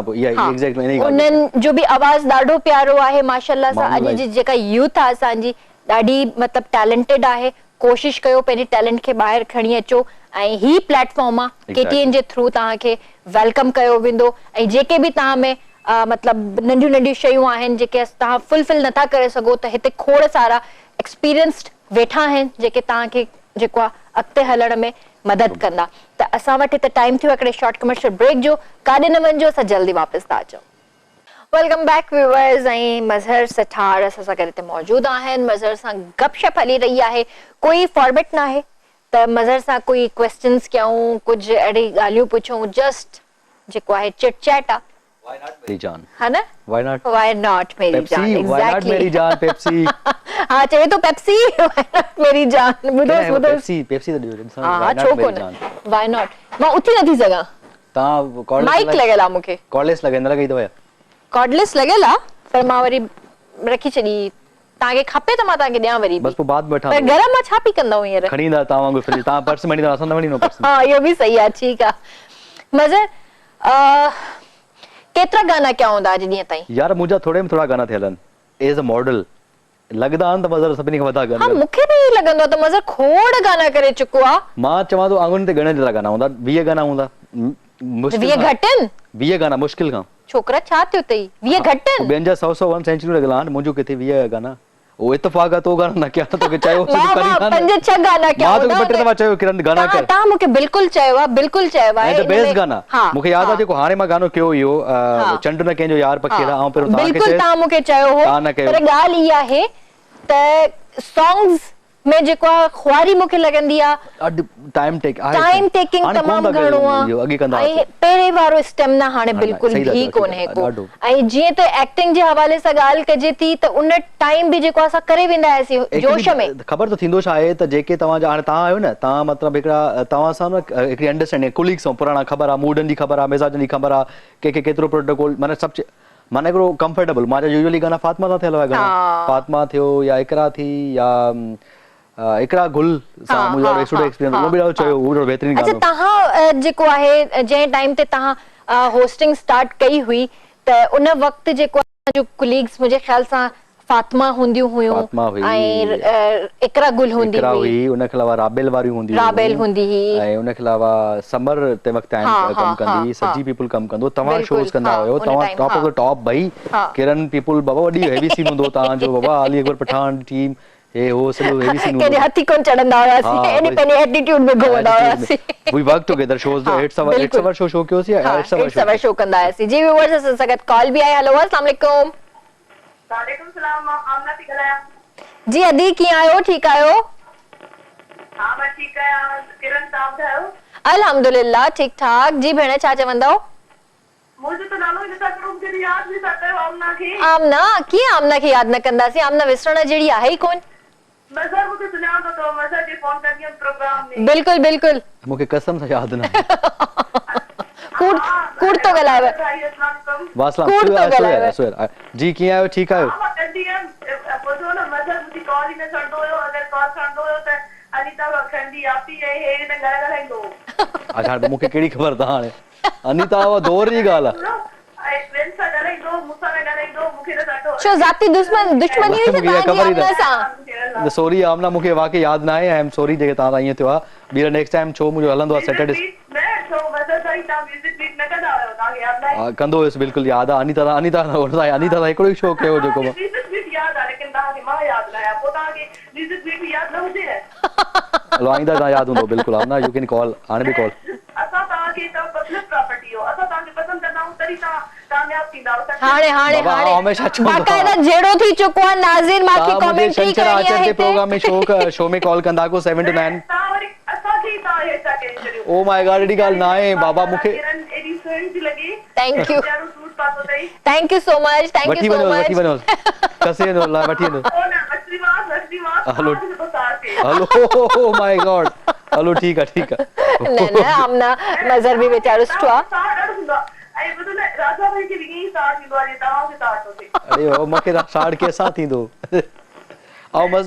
उन्हनि जो बि आवाज़ ॾाढो प्यारो आहे माशाल्लाह सां। अॼु जी जेका यूथ आहे असांजी ॾाढी मतिलबु टैलेंटेड आहे। कोशिशि कयो पंहिंजे टैलेंट खे ॿाहिरि खणी अचो ऐं ही प्लेटफॉर्म आहे KTN जे थ्रू तव्हांखे वेलकम कयो वेंदो ऐं जेके बि तव्हां में मतिलबु नंढियूं नंढियूं शयूं आहिनि जेके तव्हां फुलफिल नथा करे सघो त हिते खोड़ सारा एक्सपीरियंस्ड वेठा आहिनि जेके तव्हांखे जेको आहे अॻिते हलण में मदद कंदा। त असां वटि हिते टाइम थियो हिकिड़े शॉर्ट कमर्शियल ब्रेक जो, काॾे न वञिजो, असां जल्दी वापसि था अचूं। वेलकम बैक व्यूअर्स ऐं मज़हर सठार असां सां गॾु हिते मौजूदु आहिनि। मज़हर सां गपशप हली रही आहे, कोई फॉर्मेट न आहे त मज़हर सां कोई क्वेश्चन्स कयूं, कुझु अहिड़ी ॻाल्हियूं पुछूं, जस्ट जेको आहे चिट चैट आहे। Why not मेरी जान? है ना? Why not? Why not मेरी जान? Why not मेरी जान? पेप्सी। हाँ चले तो पेप्सी। Why not मेरी जान? बुधो पेप्सी तो दियो। हाँ छोको न। Why not? मां उठी नथी सघां। ता कॉर्डलेस माइक लगेला मूंखे। कॉर्डलेस लगे न लगे तो है। कॉर्डलेस लगेला? पर मां वरी रखी छॾी ताके खपे त मां ताके ॾियां वरी बस पोइ बाद में वठां पर घर मां छा पी कंदव हींअर खणी ईंदा तव्हां वांगुरु फ्रिज तव्हां पर्स में ॾींदा असां न वञींदो पर्स हाँ इहो बि सही आहे ठीक आहे मज़र केतिरा गाना कया हूंदा अॼु ॾींहं ताईं यार मुंहिंजा थोरे में थोरा गाना थियल आहिनि एज़ अ मॉडल लगदा आहिनि त मज़र सभिनी खां वॾा गाना हाँ मूंखे बि लॻंदो आहे त मज़र खोड़ गाना करे चुको आहे मां चवां थो आंगुनि ते घणे जेतिरा गाना हूंदा 20 गाना हूंदा 20 घटि आहिनि 20 गाना मुश्किल खां छोकरा छा थियो अथई 20 घटि आहिनि ॿियनि जा 100 सेंचुरी लॻल आहिनि मुंहिंजो किथे 20 गाना वो इत्तेफाक आहे तो गाना न कया तोखे चयो पंज छह गाना कया मां तोखे 2-3 दफ़ा चयो किरण गाना कर तव्हां मूंखे बिल्कुलु चयो आहे ऐं बेस्ट गाना मूंखे यादि आहे जेको हाणे मां गानो कयो इहो चंड न कंहिंजो यार पखेड़ा ऐं पहिरियों बिल्कुलु तव्हां मूंखे चयो हो पर ॻाल्हि इहा आहे त सॉन्ग्स में जेको आहे ख्वारी मूंखे लॻंदी आहे टाइम टेकिंग तमामु घणो आहे ऐं पहिरें वारो स्टेमिना हाणे बिल्कुलु भी कोन्हे को ऐं जीअं त एक्टिंग जे हवाले सां ॻाल्हि कजे थी त उन टाइम बि जेको असां करे वेंदा हुआसीं जोश में ख़बर त थींदो छा आहे त जेके तव्हांजा हाणे तव्हां आहियो न तव्हां मतिलबु हिकिड़ा तव्हां सां न हिकिड़ी अंडरस्टैंडिंग कुलीग्स ऐं पुराणा ख़बर आहे मूडनि जी ख़बर आहे मिज़ाजनि जी ख़बर आहे कंहिंखे केतिरो प्रोटोकॉल माना सभु माना हिकिड़ो कंफर्टेबल मुंहिंजा यूजुअली गाना फातिमा सां थियल हुआ गाना फातिमा थियो या इकरा थी या इकरा गुल सां मुंहिंजो एक्सपीरियंस उहो बि ॾाढो चयो उहो बहितरीन गानो अच्छा तव्हां जेको आहे जंहिं टाइम ते तव्हां होस्टिंग स्टार्ट कई हुई त उन वक़्तु जेको जो कुलीग्स मुंहिंजे ख़्याल सां फातिमा हूंदियूं हुयूं ऐं इकरा गुल हूंदी हुई उनखे अलावा राबेल वारियूं हूंदी राबेल हूंदी हुई ऐं उनखे अलावा समर ते वक़्तु आहिनि कमु कंदी सजी पीपल कमु कंदो तव्हां शोज़ कंदा हुयो तव्हां टॉप ऑफ द टॉप भई किरण पीपल बाबा वॾी हेवी सीन हूंदो तव्हांजो बाबा अली अकबर पठान टीम हे हो सॼो हेवी सीन केॾे हथी कोन चढ़ंदा हुआसीं एॾी पंहिंजी एटीट्यूड में घुमंदा हुआसीं वी वर्क टुगेदर शोज 8 सवर शो कयोसीं 8 सवर शो कंदा हुआसीं जी व्यूअर्स असां सां गॾु कॉल बि आई हेलो अस्सलाम वालेकुम वालेकुम सलाम आमना थी ॻाल्हायां जी अदी कीअं आहियो ठीकु आहियो हाँ मैं ठीक आहियां किरण तव्हां ॿुधायो अल्हम्दुलिल्लाह ठीक ठाक जी भेण छा चवंदव मुझे तो नालो जैसा तुम के याद भी करते हो आमना की आमना कीअं आमना खे यादि न कंदासीं आमना विसरण जहिड़ी आहे ई कोन मज़र मुझे सुना तो मज़र जी फोन करनी है प्रोग्राम में बिल्कुल बिल्कुल मूंखे कसम सां यादि न कूड़ तो गलाए वासलाम जी कीअं आहियो ठीकु आहियो ॿुधो न मज़र मुझी कॉल ही न खणंदो हुयो अगरि कॉल खणंदो हुयो त अनीता खणंदी आपी ऐं हे न ॻाल्हाईंदो अच्छा मूंखे कहिड़ी ख़बर त हाणे अनीता वो दौर जी ॻाल्हि आहे छो ज़ाती दुश्मनी हुई तव्हांजी आमना सां सॉरी आमना मूंखे वाकई यादि न आहे आई एम सॉरी जेके तव्हां सां ईअं थियो आहे ॿीहर नेक्स्ट टाइम छो मुंहिंजो हलंदो आहे सैटरडे कंदो हुयुसि बिल्कुलु यादि आहे अनीता सां हिकिड़ो ई शो कयो जेको हलो आईंदा तव्हां यादि हूंदो बिल्कुलु आमना यू कैन कॉल हाणे बि कॉल हाणे बाक़ाइदा जहिड़ो थी चुको आहे नाज़रीन मांखे कमेंट्री करणी आहे हिते प्रोग्राम में शो में कॉल कंदा को 7 to 9 ओ माय गॉड एडी ॻाल्हि न आहे बाबा मूंखे थैंक यू सो मच वठी वञो कसे नो ला वठी वञो हलो हलो ओ माय गॉड हलो ठीक आहे न आमना मज़र बि बेचारो सुठो आहे अरे ओ मूंखे स्टार्ट केसां थींदो ऐं बस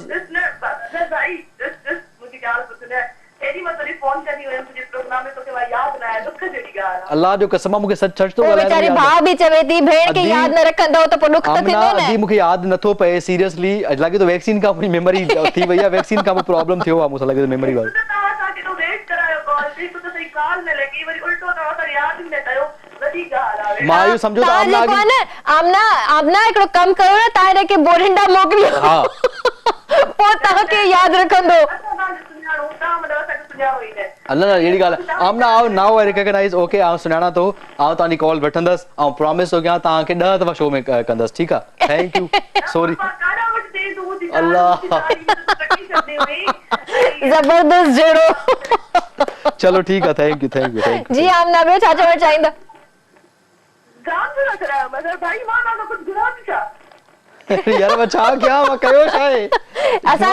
अल्लाह जो कसम मूंखे सच तो बेचारी भाउ बि चवे थी भेण खे यादि न रखंदो त पोइ दुख त थींदो न जी मूंखे यादि नथो पए सीरियसली लॻे थो वैक्सीन खां मुंहिंजी मेमोरी थी वई आहे वैक्सीन खां प्रॉब्लम थियो आहे मूंखे लॻे थो मेमोरी वारो मां इहो सम्झो त आमना हिकिड़ो कमु कयो न तव्हां हिनखे बोरिंडा मोकिलियो हा पोइ तव्हांखे यादि रखंदो न अहिड़ी ॻाल्हि आमना आउं नाउ आई रिकॉग्नाइज ओके आउं सुञाणा थो आउं तव्हांजी कॉल वठंदसि ऐं प्रॉमिस थो कयां तव्हांखे 10 दफ़ा शो में कंदसि ठीकु आहे थैंक यू सॉरी अल्लाह जबरदस्त जहिड़ो चलो ठीकु आहे थैंक यू जी आमना ॿियो छा चवणु चाहींदा यार मां छा कयां मां कयो छा आहे असां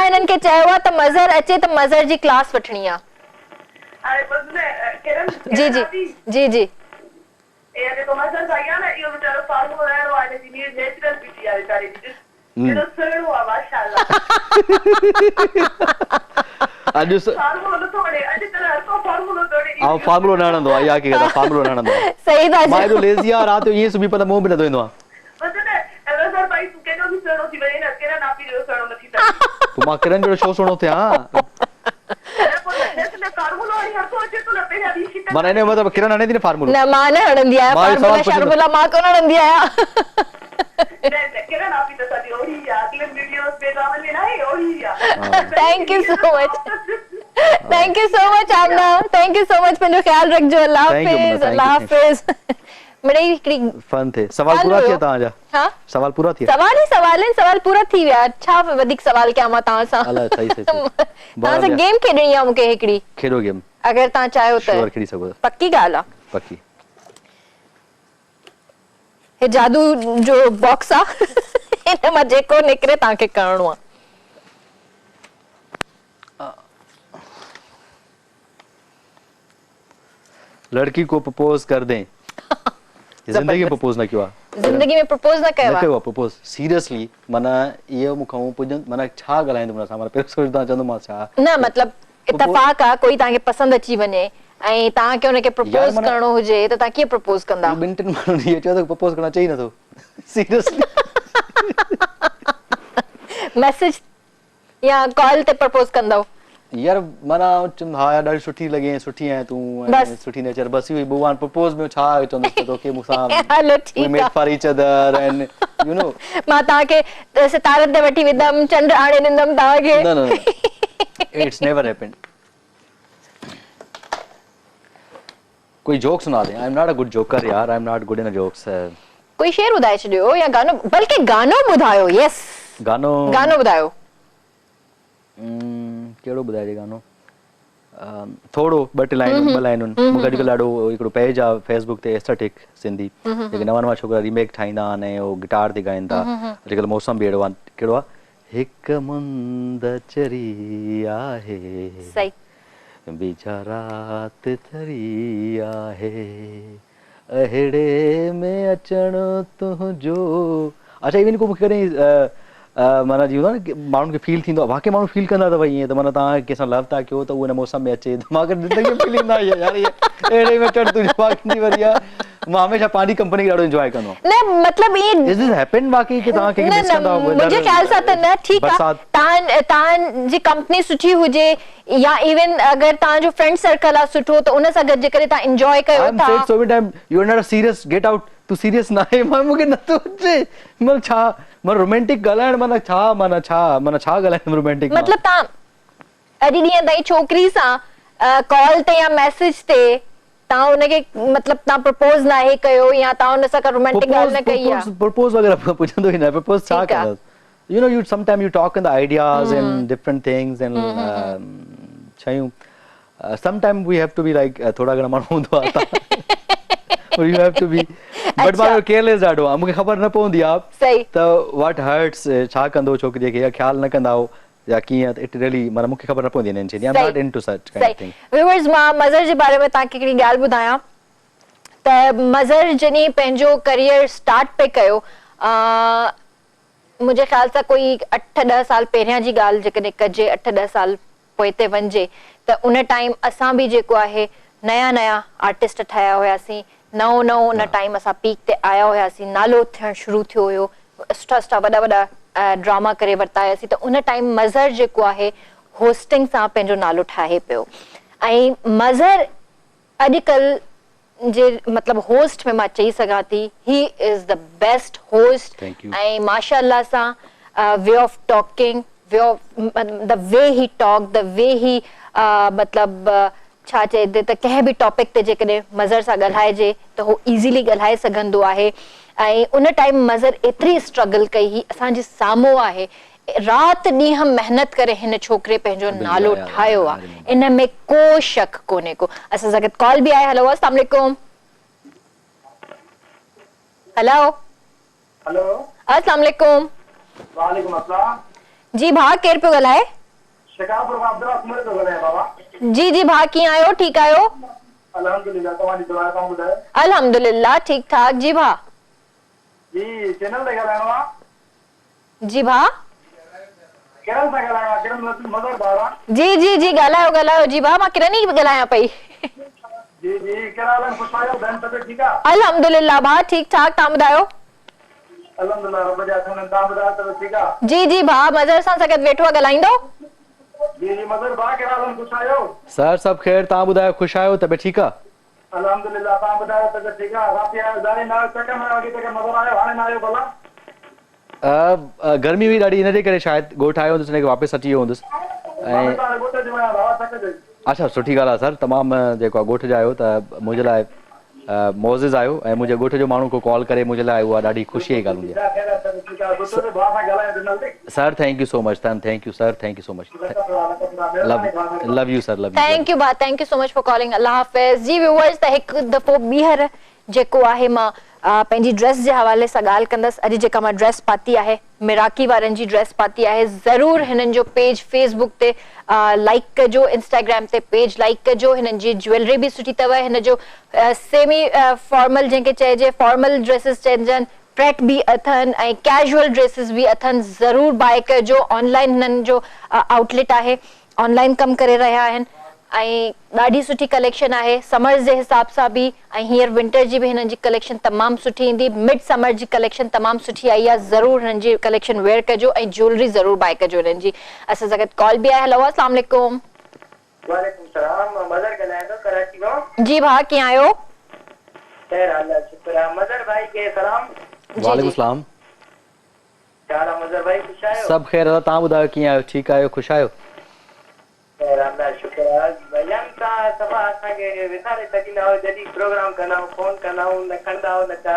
हिननि खे चयो आहे त मज़र अचे त मज़र जी क्लास वठणी आहे जी जी जी जी ए जेको मज़र भाई आहे न इहो वीचारो फार्मूलो रहणो आहे हिन जी नेचुरल ब्यूटी आहे वीचारी जी एॾो सुहिणो आहे माशाअल्लाह अॼु फार्मूलो नथो वणे अॼुकल्ह हर को फार्मूलो तोड़े ऐं फार्मूलो न हणंदो आहे इहा की फार्मूलो न हणंदो आहे सही था मां एॾो लेज़ी आहे राति जो ईअं सुम्ही पवंदो मुंहुं बि न धोईंदो आहे मज़र भाई तूं केॾो बि सुहिणो थी वञे न कहिड़ा नापी जो सुहिणो नथी सघे पोइ मां किरण जहिड़ो छो सुहिणो थियां माना इन जो मतिलबु किरण हणे थी न फार्मूलो न मां न हणंदी आहियां मां इहो फार्मूला सवाल शार्मूला मां कोन हणंदी आहियां किरण आपी त सॼी ओड़ी आहे अगले वीडियोस में गावल में आहे ओड़ी आहे thank you so much Amna thank you so much पंहिंजो ख्याल रखजो अल्लाह Thank you, हाफिज़ thank you, अल्लाह हाफिज़ मिड़ई हिकिड़ी फन थे सवाल पूरा थिया तव्हांजा हां सवाल पूरा थिया सवाल पूरा थी विया छा वधीक सवाल कयां मां तव्हां सां अलाए सही तव्हां सां गेम खेॾणी आहे मूंखे हिकिड़ी खेॾो गेम अगर तव्हां चाहियो श्योर त खेॾी सघो पक्की ॻाल्हि आहे पक्की हे जादू जो बॉक्स आहे हिन मां जेको निकिरे तव्हांखे करणो आहे लड़की को प्रपोज कर दें जिंदगी में प्रपोज न किया जिंदगी में प्रपोज न कयो न आहे कयो प्रपोज सीरियसली माना ये मुखां पुजन माना छा ॻाल्हाईंदो हुन सां माना पहिरियों सोचदा चंदो मां छा न मतलब इत्तेफाक आहे कोई तव्हांखे पसंदि अची वञे ऐं तव्हांखे हुनखे प्रपोज करणो हुजे त तव्हां कीअं प्रपोज कंदा ॿिनि टिनि माण्हुनि इहो चयो त प्रपोज करणु अचे ई नथो सीरियसली मैसेज या कॉल ते प्रपोज कंदव यार माना हा यार ॾाढी सुठी लॻे सुठी आहे तूं बस। सुठी नेचर बस इहो भगवान प्रपोज में छा चवंदो त तोखे मूंसां हलो we ठीकु made आहे for each other and you know मां तव्हांखे सितारनि ते वठी वेंदमि चंड आणे ॾींदमि तव्हांखे no it's never happened कोई जोक सुना दे I am not a good joker यार I am not good in jokes कोई शेर ॿुधाए छॾियो या गानो बल्कि गानो ॿुधायो यस गानो ॿुधायो कहिड़ो ॿुधाइजे गानो थोरो ॿ टे लाइनूं ॿ लाइनूं मूंखे अॼुकल्ह ॾाढो हिकिड़ो पेज आहे फेसबुक ते एस्थेटिक सिंधी जेके नवां नवां छोकिरा रीमेक ठाहींदा आहिनि ऐं उहो गिटार ते ॻाइनि था अॼुकल्ह मौसम बि अहिड़ो आहे कहिड़ो आहे हिकु मुंद चरी आहे सही बीजा रात थरी आहे अहिड़े में अचणु तुंहिंजो अच्छा इवन को मूंखे कॾहिं माना जीअं हूंदो आहे न की माण्हुनि खे फील थींदो आहे वाक़ई माण्हू फील कंदा अथव ईअं त माना तव्हां कंहिंसां लव था कयो त उहो हिन मौसम में अचे त मूंखे ज़िंदगी में फील ईंदा आहे यार अहिड़े में अचणु तुंहिंजो वाक़ई वरी आहे मां हमेशह पंहिंजी कंपनी खे ॾाढो इंजॉय कंदो आहियां न मतलब ये इज दिस हैपन वाक़ई कि तव्हां कंहिंखे मिस कंदा आहियो मुंहिंजे ख्याल सां त न ठीकु आहे तव्हांजी कंपनी सुठी हुजे या इवन अगरि तव्हांजो फ्रेंड सर्कल आहे सुठो त उन सां गॾु जेकॾहिं तव्हां इंजॉय कयो था so every time you are not serious get out तू सीरियस न आहे मां मूंखे नथो अचे मतलब छा माना रोमांटिक ॻाल्हाइण माना छा ॻाल्हाइण रोमांटिक मतलब तव्हां अॼु ॾींहं ताईं छोकिरी सां कॉल ते या मैसेज ते तव्हां हुनखे मतलब तव्हां प्रपोज न आहे कयो या तव्हां हुन सां रोमांटिक ॻाल्हि न कई आहे प्रपोज वगैरह पुछंदो ई न प्रपोज छा कंदा you know you sometimes you talk in the ideas and different things and chayun sometimes we have to be like thoda gana manu hundo ata or you have to be but my careless ado मूंखे ख़बर न पवंदी आहे सही त what hurts छा कंदो छोकिरीअ खे या ख़्याल न कंदा या कीअं इट रियली माना मूंखे ख़बर न पवंदी आहिनि आई एम नॉट इनटू सच काइंड ऑफ थिंग व्यूअर्स मां मज़र जे बारे में तव्हांखे हिकिड़ी ॻाल्हि ॿुधायां त मज़र जॾहिं पंहिंजो करियर स्टार्ट पे कयो मुझे ख्याल सां कोई 8-10 साल पहिरियां जी ॻाल्हि जेकॾहिं कजे 8-10 साल पोइ ते वञिजे त उन टाइम असां बि जेको आहे नया आर्टिस्ट ठाहिया हुयासीं नओं उन टाइम असां पीक ते आया हुयासीं नालो थियणु शुरू थियो हुयो सुठा वॾा ड्रामा करे वरिता हुयासीं त उन टाइम मज़र जेको आहे होस्टिंग सां पंहिंजो नालो ठाहे पियो ऐं मज़र अॼुकल्ह जे मतलब होस्ट में मां चई सघां थी he is the best host ऐं माशाअल्लाह सां way of talking the way ही टॉक द वे ही मतलब छा चइजे त कंहिं बि टॉपिक ते जेकॾहिं मज़र सां ॻाल्हाइजे त उहो इज़ीली ॻाल्हाए सघंदो आहे ऐं उन टाइम मज़र एतिरी स्ट्रगल कई ही असांजे साम्हूं आहे राति ॾींहं महिनत करे हिन छोकिरे पंहिंजो नालो ठाहियो आहे इन में को शक कोन्हे को असां सां गॾु कॉल बि आहे हेलो अस्सलाम वालेकुम हेलो अस्सलाम वालेकुम वालेकुम अस्सलाम जी भाउ केरु पियो ॻाल्हाए शिकारपुर खां अब्दुल असमर पियो ॻाल्हायां बाबा जी भाउ कीअं आहियो ठीकु आहियो अल्हम्दुलिल्लाह तव्हांजी दुआ तव्हां ॿुधायो अल्हम्दुलिल्लाह ठीक ठाक जी भा जी चैनल ते ॻाल्हाइणो आहे जी भा किरण सां ॻाल्हाइणो आहे किरण मदर बाबा जी जी जी ॻाल्हायो जी भा मां किरन ई ॻाल्हायां पई जी जी कहिड़ा हाल ख़ुशि आहियो भेण तबियत ठीकु आहे अल्हम्दुलिल्लाह भा ठीक ठाक तव्हां ॿुधायो अल्हम्दुलिल्लाह रब जा थन तव्हां ॿुधायो तबियत ठीकु आहे जी जी भा मज़र सां गॾु वेठो आहे ॻाल्हाईंदो जी जी मदर बा कहिड़ा हाल ख़ुशि आहियो सर सभु ख़ैर तव्हां ॿुधायो ख़ुशि आहियो तबियत ठीकु आहे अल्हम्दुलिल्लाह तव्हां ॿुधायो तबियत ठीकु आहे राति आयो जारी न आयो चकर में अॻे तक मदर आयो हाणे न आयो भला गर्मी हुई ॾाढी हिन जे करे शायदि ॻोठु आयो हूंदुसि हिनखे वापसि अची वियो हूंदुसि ऐं अच्छा सुठी ॻाल्हि आहे सर तमामु जेको आहे ॻोठ जा आहियो त मुंहिंजे लाइ मोज़िज़ आहियो ऐं मुंहिंजे ॻोठ जो माण्हू को कॉल करे मुंहिंजे लाइ उहा ॾाढी ख़ुशीअ जी ॻाल्हि हूंदी आहे sir thank you so much thank you sir thank you so much love you sir love you thank you भा thank you so much for calling Allah हाफ़िज़ जी व्यूअर्स त हिकु दफ़ो ॿीहर जेको आहे मां पंहिंजी ड्रेस जे हवाले सां ॻाल्हि कंदसि अॼु जेका मां ड्रेस पाती आहे मिराकी वारनि जी ड्रेस पाती आहे ज़रूरु हिननि जो पेज फेसबुक ते लाइक कजो इंस्टाग्राम ते पेज लाइक कजो हिननि जी ज्वेलरी बि सुठी अथव हिन जो सेमी फॉर्मल जंहिंखे चइजे फॉर्मल ड्रेसिस चइजनि प्रेट बि अथनि ऐं कैजुअल ड्रेसिस बि अथनि ज़रूरु बाय कजो ऑनलाइन हिननि जो आउटलेट आहे ऑनलाइन कमु करे रहिया आहिनि ऐं ॾाढी सुठी कलेक्शन आहे समर्स जे हिसाब सां बि ऐं हींअर विंटर जी बि हिननि जी कलेक्शन तमामु सुठी ईंदी मिड समर जी कलेक्शन तमामु सुठी आई आहे ज़रूरु हिननि जी कलेक्शन वेयर कजो ऐं ज्वेलरी ज़रूरु बाय कजो हिननि जी असां सां गॾु कॉल बि आहे हेलो अस्सलाम वालेकुम वालेकुम सलाम मदर ॻाल्हायां थो कराची मां जी भाउ कीअं आहियो ख़ैर अल्लाह शुक्र आहे मदर भाई के सलाम वालेकुम सलाम छा हाल आहे मदर भाई ख़ुशि आहियो सभु ख़ैर आहे तव्हां ॿुधायो कीअं आहियो ठीकु आहियो ख़ुशि आहियो ख़ैर अल्लाह शुक्र आहे भैया तव्हां सफ़ा असांखे विसारे सघंदा आहियो जॾहिं प्रोग्राम कंदा आहियूं फोन कंदा आहियूं न खणंदा आहियो न छा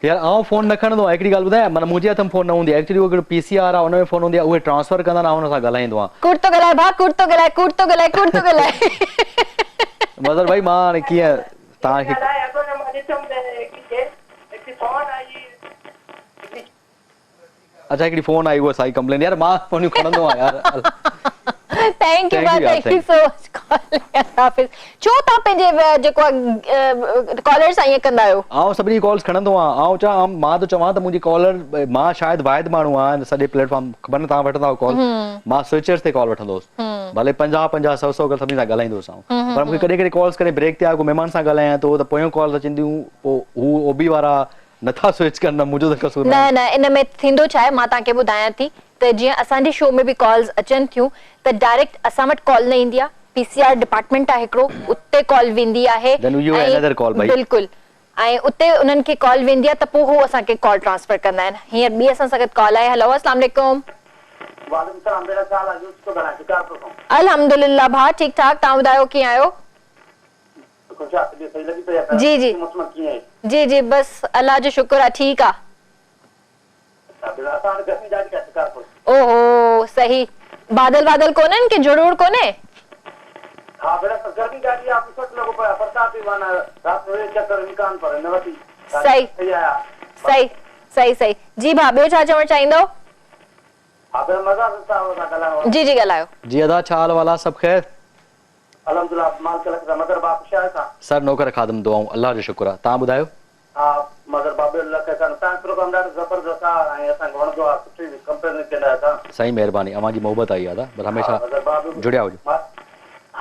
यार आउं फोन न खणंदो आहियां हिकिड़ी ॻाल्हि ॿुधायां माना मुंहिंजे हथ में फोन न हूंदी आहे एक्चुअली उहो PCR आहे हुन में फोन हूंदी आहे उहे ट्रांसफर कंदा न हुन सां ॻाल्हाईंदो आहियां कुड़ तो ॻाल्हाए भाउ कुड़ तो ॻाल्हाए मदर भाई मां हाणे कीअं तव्हांखे अच्छा हिकिड़ी फोन आई उहा साई कंप्लेन यार मां फोन खणंदो आहियां यार थैंक यू सो मच हाफ़िज़ छो तव्हां पंहिंजे जेको कॉलर सां ईअं कंदा आहियो आउं सभिनी कॉल्स खणंदो आहियां मां त चवां त मुंहिंजी कॉलर मां शायदि वाहिद माण्हू आहियां सॼे प्लेटफॉर्म ख़बर न तव्हां वठंदा कॉल मां स्विचर्स ते कॉल वठंदो हुउसि भले 50-50 100 सभिनी सां ॻाल्हाईंदो हुउसि पर मूंखे कॾहिं कॾहिं कॉल्स करे ब्रेक ते को महिमान सां ॻाल्हायां थो त पोयों कॉल्स अचंदियूं पोइ हू ओबी वारा नथा स्विच कनि न मुंहिंजो त कसूर न इन में थींदो छा आहे मां तव्हांखे ॿुधायां थी त जीअं असांजे शो में बि कॉल्स अचनि थियूं त डायरेक्ट असां वटि कॉल न ईंदी आहे PCR डिपार्टमेंट आहे हिकिड़ो उते कॉल वेंदी आहे बिल्कुलु ऐं उते उन्हनि खे कॉल वेंदी आहे त पोइ हू असांखे कॉल ट्रांसफर कंदा आहिनि हींअर ॿी असां सां गॾु कॉल आहे हेलो अस्सलाम वालेकुम अल्हम्दुलिल्लाह भाउ ठीकु ठाक तव्हां ॿुधायो कीअं आहियो जी जी जी जी बस अल्लाह जो शुक्र आहे ठीकु आहे ओहो सही बादल बादल कोन्हे कि जुड़ूड़ कोन्हे हां बेटा गर्मी गाड़ी आप सब लोगों पर बरसात भी बना रात में चक्कर निकाल पर नवती सही सही सही सही जी भा ॿियो छा चवणु चाहींदो हां बेटा मज़ा साहब सां ॻाल्हायो जी जी ॻाल्हायो जी अदा छा हाल वाला सभु ख़ैर अल्हम्दुलिल्लाह माल कलक सा मदर बाप शाह सा सर नौकर खादम दुआऊं अल्लाह जो शुक्र आहे तव्हां ॿुधायो हां मदर बाबे अल्लाह का तव्हां प्रोग्राम ॾाढो ज़बरदस्त आहे ऐं असां वणंदो आहे सुठी कंपेनी कंदा आहियो सही महिरबानी अव्हां जी मोहबत आई आहे बस हमेशा जुड़िया हुजो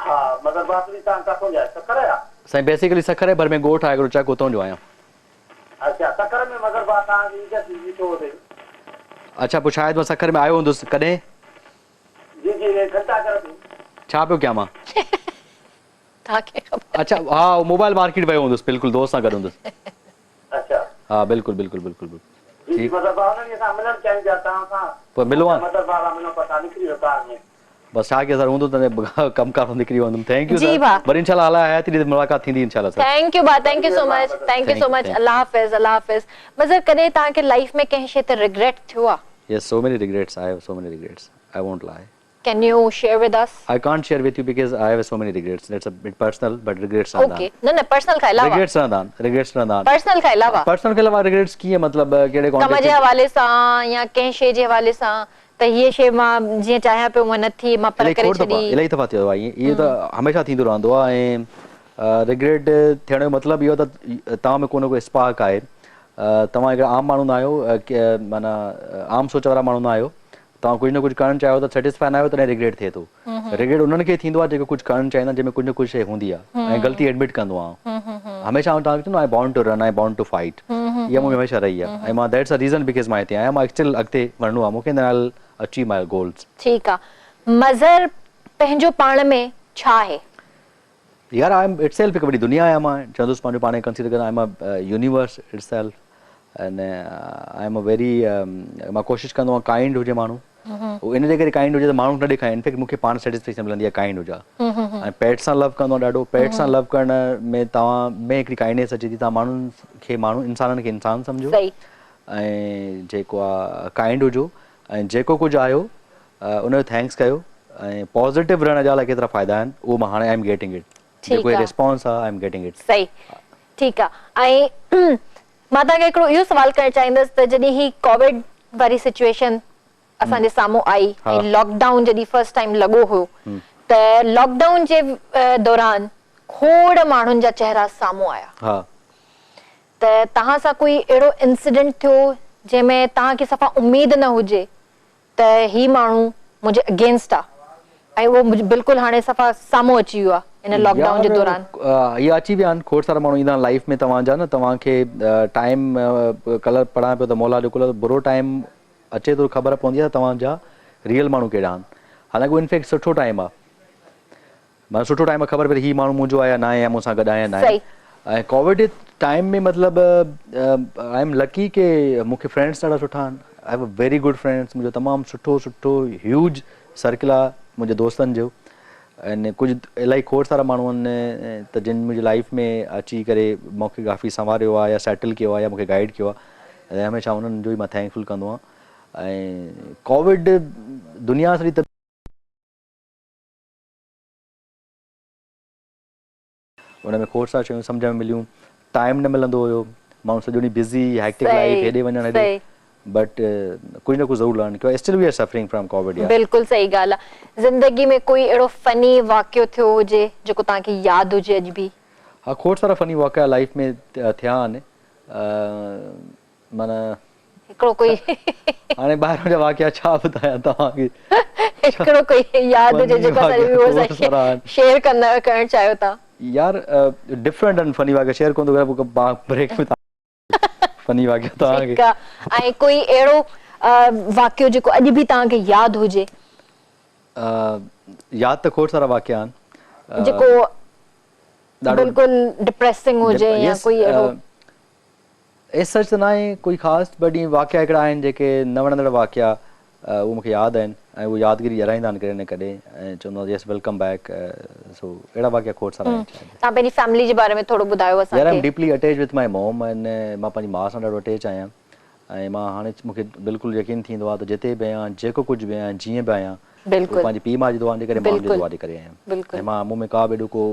हां मदर बाप भी तव्हां किथां जा सखर आहे साईं बेसिकली सखर भर में ॻोठ आहे हिकिड़ो चक उतां जो आहियां अच्छा सखर में मदर बाप तव्हांजी इज़त जी थो थिए अच्छा पोइ शायदि मां सखर में आयो हूंदुसि कॾहिं जी जी घंटा कर छा पियो कयां मां तव्हांखे अच्छा हा मोबाइल मार्केट वियो हूंदुसि बिल्कुलु दोस्त सां गॾु हूंदुसि अच्छा हा बिल्कुलु बिल्कुलु बिल्कुलु जी मदर बाप ने सां मिलण चाहिए जाता हूं सां पोइ मिलो आहे मदर बाप मिलो पता निकरी वियो कार में बस छा के सर हूंदो त कमकार निकिरी वंदुमि थैंक यू सर वरी इंशाल्लाह अल्लाह आया थी मुलाक़ात थींदी इंशाल्लाह sir thank you so much Allah हाफ़िज़ मज़र कॾहिं तव्हांखे लाइफ में कंहिं शइ ते रिग्रेट थियो आहे yes so many regrets I have so many regrets I won't lie can you share with us I can't share with you because I have so many regrets that's a bit personal but regrets are okay no personal का अलावा regrets ना personal का अलावा regrets की है मतलब केड़े कम जे हवाले सां या कंहिं शइ जे हवाले सां त ये शइ मां जीअं चाहियां पियो उहा न थी मां पर करे छॾी इलाही दफ़ा थियो आहे ये त हमेशा थींदो रहंदो आहे ऐं रिग्रेट थियण जो मतिलबु इहो त तव्हां में को स्पार्क आहे। तव्हां हिकिड़ा आम माण्हू न आहियो, माना आम सोच वारा माण्हू न आहियो। तव्हां कुझु न कुझु करणु चाहियो त सेटिस्फाई न आहियो तॾहिं रिग्रेट थिए थो। रिग्रेट उन्हनि खे थींदो आहे जेको कुझु करणु चाहींदा, जंहिंमें कुझु न कुझु शइ हूंदी आहे ऐं ग़लती एडमिट कंदो आहियां। हमेशह तव्हांखे चवंदो I born to run, I born to fight, इहा मूंखे हमेशह रही आहे ऐं मां दैट्स अ रीज़न बिकॉज़ मां हिते आहियां। मां स्टिल अॻिते वञिणो आहे मूंखे, I will achieve my goals. ठीकु आहे। मज़हर पंहिंजो पाण में छा आहे? यार आई एम इटसेल्फ हिकु वॾी दुनिया आहियां। मां चवंदुसि पंहिंजो पाण खे कंसीडर कंदा, I am a universe itself and I am a very, मां कोशिशि कंदो आहियां काइंड हुजे माण्हू। इन जे करे काइंड हुजे त माण्हू न ॾेखारे, इनफैक्ट मूंखे पाण सेटिस्फेक्शन मिलंदी आहे काइंड हुजा। ऐं पेट सां लव कंदो आहियां ॾाढो। पेट सां लव करण में तव्हां में हिकिड़ी काइंडनेस अचे थी। तव्हां माण्हुनि खे माण्हू, इंसाननि खे इंसान सम्झो ऐं जेको आहे काइंड हुजो ऐं जेको कुझु आयो उनजो थैंक्स कयो ऐं पॉज़िटिव रहण जा अलाए केतिरा फ़ाइदा आहिनि, उहो मां हाणे आई एम गेटिंग इट। जेको रिस्पॉन्स आहे आई एम गेटिंग इट। सही, ठीकु आहे। ऐं मां तव्हांखे हिकिड़ो इहो सवाल करणु चाहींदसि त जॾहिं ही कोविड वारी सिचुएशन असांजे साम्हूं आई ऐं लॉकडाउन जॾहिं फर्स्ट टाइम लॻो हुयो, त लॉकडाउन जे दौरान खोड़ माण्हुनि जा चेहरा साम्हूं आया। त तव्हां सां कोई अहिड़ो इंसिडेंट थियो जंहिंमें तव्हांखे सफ़ा उमेद न हुजे त ही माण्हू मुंहिंजे अगेंस्ट आहे ऐं उहो बिल्कुलु हाणे सफ़ा साम्हूं अची वियो आहे इन लॉकडाउन जे दौरान? इहा अची विया आहिनि खोड़ सारा माण्हू ईंदा आहिनि लाइफ में तव्हांजा न। तव्हांखे टाइम कल्ह पढ़ां पियो त मौला जो कुल बुरो टाइम अचे थो, ख़बर पवंदी आहे त तव्हांजा रियल माण्हू कहिड़ा आहिनि। हालांकि उहो इनफैक्ट सुठो टाइम आहे, माना सुठो टाइम आहे, ख़बर पए हीउ माण्हू मुंहिंजो आहे या न आहे, या मूंसां गॾु आहे या न आहे। ऐं कोविड टाइम में मतिलबु आई एम लकी के मूंखे फ्रेंड्स ॾाढा सुठा आहिनि। I have a very good friends. मुंहिंजो तमामु सुठो ह्यूज सर्किल आहे मुंहिंजे दोस्तनि जो। ऐं कुझु इलाही खोड़ सारा माण्हू आहिनि त जिन मुंहिंजी लाइफ में अची करे मूंखे काफ़ी संवारियो आहे या सेटल कयो आहे या मूंखे गाइड कयो आहे ऐं हमेशह उन्हनि जो ई मां थैंकफुल कंदो आहियां। ऐं कोविड दुनिया सॼी उन में खोड़ सारा शयूं सम्झ में मिलियूं। टाइम न मिलंदो हुयो, माण्हू सॼो ॾींहुं बिज़ी, हैक्टिक लाइफ, हेॾे वञणु हेॾे, बट कुझु न कुझु ज़रूरु लर्न कयो। Still we are suffering from COVID. बिल्कुलु सही ॻाल्हि आहे। ज़िंदगी में कोई अहिड़ो फनी वाक़ियो थियो हुजे जेको तव्हांखे यादि हुजे अॼु बि? हा, खोड़ सारा फनी वाक़िया लाइफ में थिया आहिनि। माना हिकिड़ो कोई हाणे ॿाहिरि जा वाक़िया छा ॿुधायां तव्हांखे? हिकिड़ो कोई यादि हुजे जेको असां शेयर करणु चाहियो था? यार डिफरेंट आहिनि फनी वाक़िया, शेयर कोन थो करे, ब्रेक में फनी वाक़िया तव्हांखे। ऐं कोई अहिड़ो वाक़ियो जेको अॼु बि तव्हांखे यादि हुजे? यादि त खोड़ सारा वाक़िया आहिनि जेको बिल्कुलु डिप्रेसिंग हुजे या कोई अहिड़ो? सच त न आहे कोई ख़ासि, बट ईअं वाक़िया हिकिड़ा आहिनि जेके न वणंदड़ वाक़िया, उहो मूंखे यादि आहिनि ऐं उहो यादगिरी ॼाणाईंदा आहिनि कॾहिं न कॾहिं ऐं चवंदो आहे यस वेलकम बैक। सो अहिड़ा वाक़िया खोड़ सारा आहिनि। तव्हां पंहिंजी फैमिली जे बारे में थोरो ॿुधायो असांखे। यार I am deeply attach with my mom ऐं मां पंहिंजी माउ सां ॾाढो अटैच आहियां ऐं मां हाणे मूंखे बिल्कुलु यकीन थींदो आहे त जिते बि आहियां, जेको कुझु बि आहियां, जीअं बि आहियां, पंहिंजी पीउ माउ जी दुआ जे करे, माउ जी दुआ जे करे आहियां। ऐं मां मूं में का बि ॾुको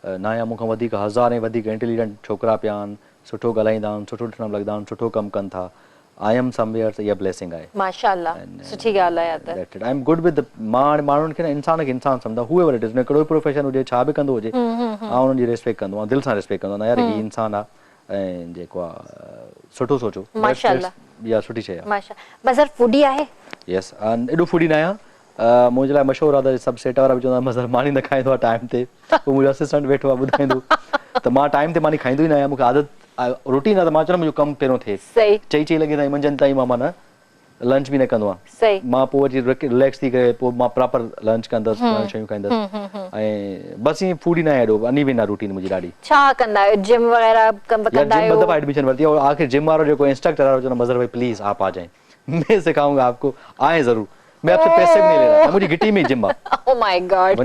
न आहियां। मूंखां वधीक हज़ार ऐं वधीक इंटेलिजेंट छोकिरा पिया आहिनि, सुठो ॻाल्हाईंदा आहिनि, सुठो ॾिसण लॻंदा आहिनि, सुठो कमु कनि था। आई एम समवेयर, त इहा ब्लेसिंग आहे। माशाअल्लाह, सुठी ॻाल्हि आहे त। आई एम गुड विद मां माण्हुनि खे न इंसान खे इंसान सम्झंदा, हूएवर इट इज़, कहिड़ो प्रोफेशन हुजे, छा बि कंदो हुजे, मां हुननि जी रिस्पेक्ट कंदो आहियां, दिलि सां रिस्पेक्ट कंदो आहियां। यार हीउ इंसान आहे ऐं जेको आहे सुठो सोचो। माशाअल्लाह, इहा सुठी शइ आहे। माशाअल्लाह। मज़हर फूडी आहे? यस, एॾो फूडी न आहियां। मुंहिंजे लाइ मशहूरु आहे त सभु सेट वारा बि चवंदा मज़हर मानी न खाईंदो आहे टाइम ते, पोइ मुंहिंजो असिस्टेंट वेठो आहे ॿुधाईंदो, त मां टाइम ते मानी खाईंदो ई न आहियां। मूंखे आदत रूटीन आहे त मां चवंदो मुंहिंजो कमु पहिरियों थिए। 4 लॻे ताईं मंझंदि ताईं मां माना लंच बि न कंदो आहियां। मां पोइ अची रिलैक्स थी करे पोइ मां प्रॉपर लंच कंदुसि, शयूं खाईंदुसि ऐं बसि ईअं फूड ई न आहे एॾो, अनी वेंदा रूटीन मुंहिंजी ॾाढी। छा कंदा आहियो? जिम वग़ैरह कंदा आहियो? जिम दफ़ा एडमिशन वरती है और आखिर जिम वाला जो इंस्ट्रक्टर है वो मज़हर भाई प्लीज आप आ जाएं, मैं सिखाऊंगा आपको, आए जरूर, मैं आपसे पैसे भी नहीं ले रहा, मुझे गिटी में जिम बा। ओ माय गॉड,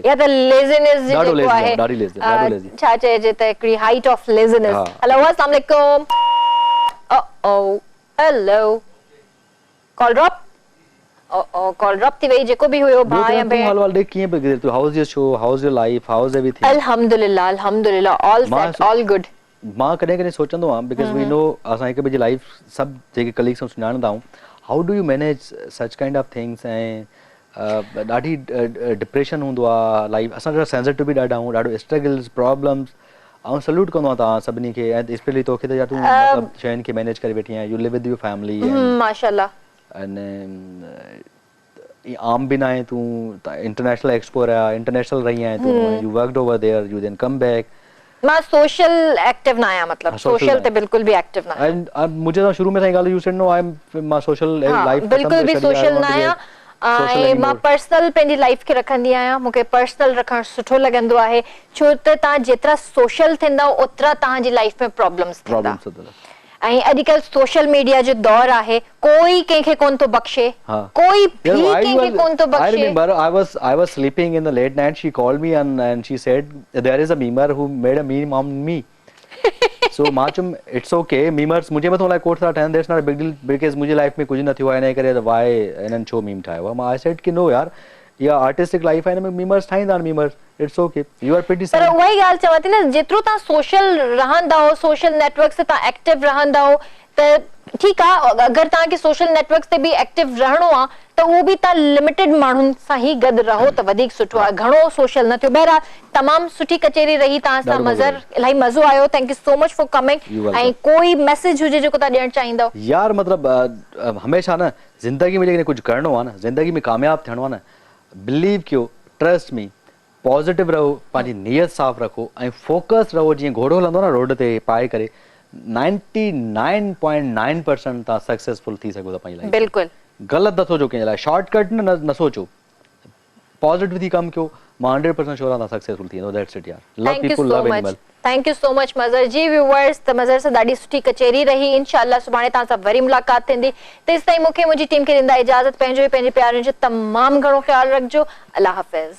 या त लेज़ीनेस जेको आहे, ॾाढी लेज़ी छा चइजे त हिकिड़ी हाइट ऑफ लेज़ीनेस। हेलो, अस्सलाम वालेकुम। ओ हेलो, कॉल ड्रॉप। ओ कॉल ड्रॉप थी वई। जेको भी हुयो भाई या भेण, हाल वाल देख कीअं पे गुज़रे, how is your show, how is your life, how is everything? अल्हम्दुलिल्लाह, अल्हम्दुलिल्लाह, ऑल सेट, ऑल गुड। मां कॾहिं सोचंदो आहियां बिकॉज़ वी नो असां हिक ॿिए जी लाइफ सभु जेके कलीग्स सुञाणंदा आहियूं, how do you manage such kind of things ऐं ॾाढी डिप्रेशन हूंदो आहे लाइफ असांजा सेंसिटिव बि ॾाढा आहियूं ॾाढो स्ट्रगल्स प्रॉब्लम्स ऐं सल्यूट कंदो आहियां तव्हां सभिनी खे ऐं स्पेशली तोखे त तूं मतिलबु शयुनि खे मैनेज करे वेठी आहीं U live with your family माशाल्लाह ऐं आम बि न आहे तूं इंटरनेशनल एक्सपोर आहे इंटरनेशनल रही आहे तूं you worked over there you then come back मां सोशल एक्टिव ना आया मतलब सोशल ते बिल्कुल भी एक्टिव ना एंड मुझे तो शुरू में साईं ॻाल्हि you said no I am मां सोशल लाइफ बिल्कुल भी सोशल ना आया ऐं मां पर्सनल पंहिंजी लाइफ खे रखंदी आहियां मूंखे पर्सनल रखणु सुठो लॻंदो आहे छो त तव्हां जेतिरा सोशल थींदा ओतिरा तव्हांजी लाइफ में प्रॉब्लम्स थींदा ऐं अॼुकल्ह सोशल मीडिया जो दौर आहे कोई कंहिंखे कोन थो बख़्शे कोई भी कंहिंखे कोन थो बख़्शे I remember I was sleeping in the late night she called me and she said there is a memer who made a meme on me so माचुम it's okay memers मुझे मथो लाइक कोट था ठहन that's not a big deal because मुझे life में कुछ न थियो आहे इन करे why इन्हनि छो मीम ठाहियो मां I said कि no यार या आर्टिस्टिक लाइफ आहे में मीमर्स ठाहींदा आहिनि memers it's okay you are pretty पर उहा ई ॻाल्हि चवां थी न जेतिरो तव्हां सोशल रहंदा हो सोशल नेटवर्क से तव्हां एक्टिव रहंदा हो त ठीकु आहे अगरि तव्हांखे सोशल नेटवर्क्स ते बि एक्टिव रहणो आहे त उहो बि तव्हां लिमिटेड माण्हुनि सां ई गॾु रहो त वधीक सुठो आहे घणो सोशल न थियो बहरहाल तमामु सुठी कचेरी रही तव्हां सां मज़र इलाही मज़ो आयो thank you so much for coming ऐं कोई मैसेज हुजे जेको तव्हां ॾियणु चाहींदव यार मतिलबु हमेशा न ज़िंदगी में जेकॾहिं कुझु करिणो आहे न ज़िंदगी में कामयाबु थियणो आहे न बिलीव कयो ट्रस्ट मी पॉजिटिव रहो पंहिंजी नियत साफ़ रखो ऐं फोकस रहो जीअं घोड़ो हलंदो न रोड ते पाए करे 99.9% तव्हां सक्सेसफुल थी सघो था पंहिंजी लाइफ बिल्कुलु ग़लति न सोचो कंहिंजे लाइ शॉर्टकट न सोचो पॉजिटिव थी कमु कयो मां 100% श्योर आहे तव्हां सक्सेसफुल थी वेंदो दैट्स इट यार love people love animal thank you so much मज़र जी व्यूअर्स त मज़र सां ॾाढी सुठी कचेरी रही इंशाल्लाह सुभाणे तव्हां सां वरी मुलाक़ात थींदी तेसि ताईं मूंखे मुंहिंजी टीम खे ॾींदा इजाज़त पंहिंजो ऐं पंहिंजे प्यारनि जो तमामु घणो ख़्यालु रखिजो अल्लाह हाफ़िज़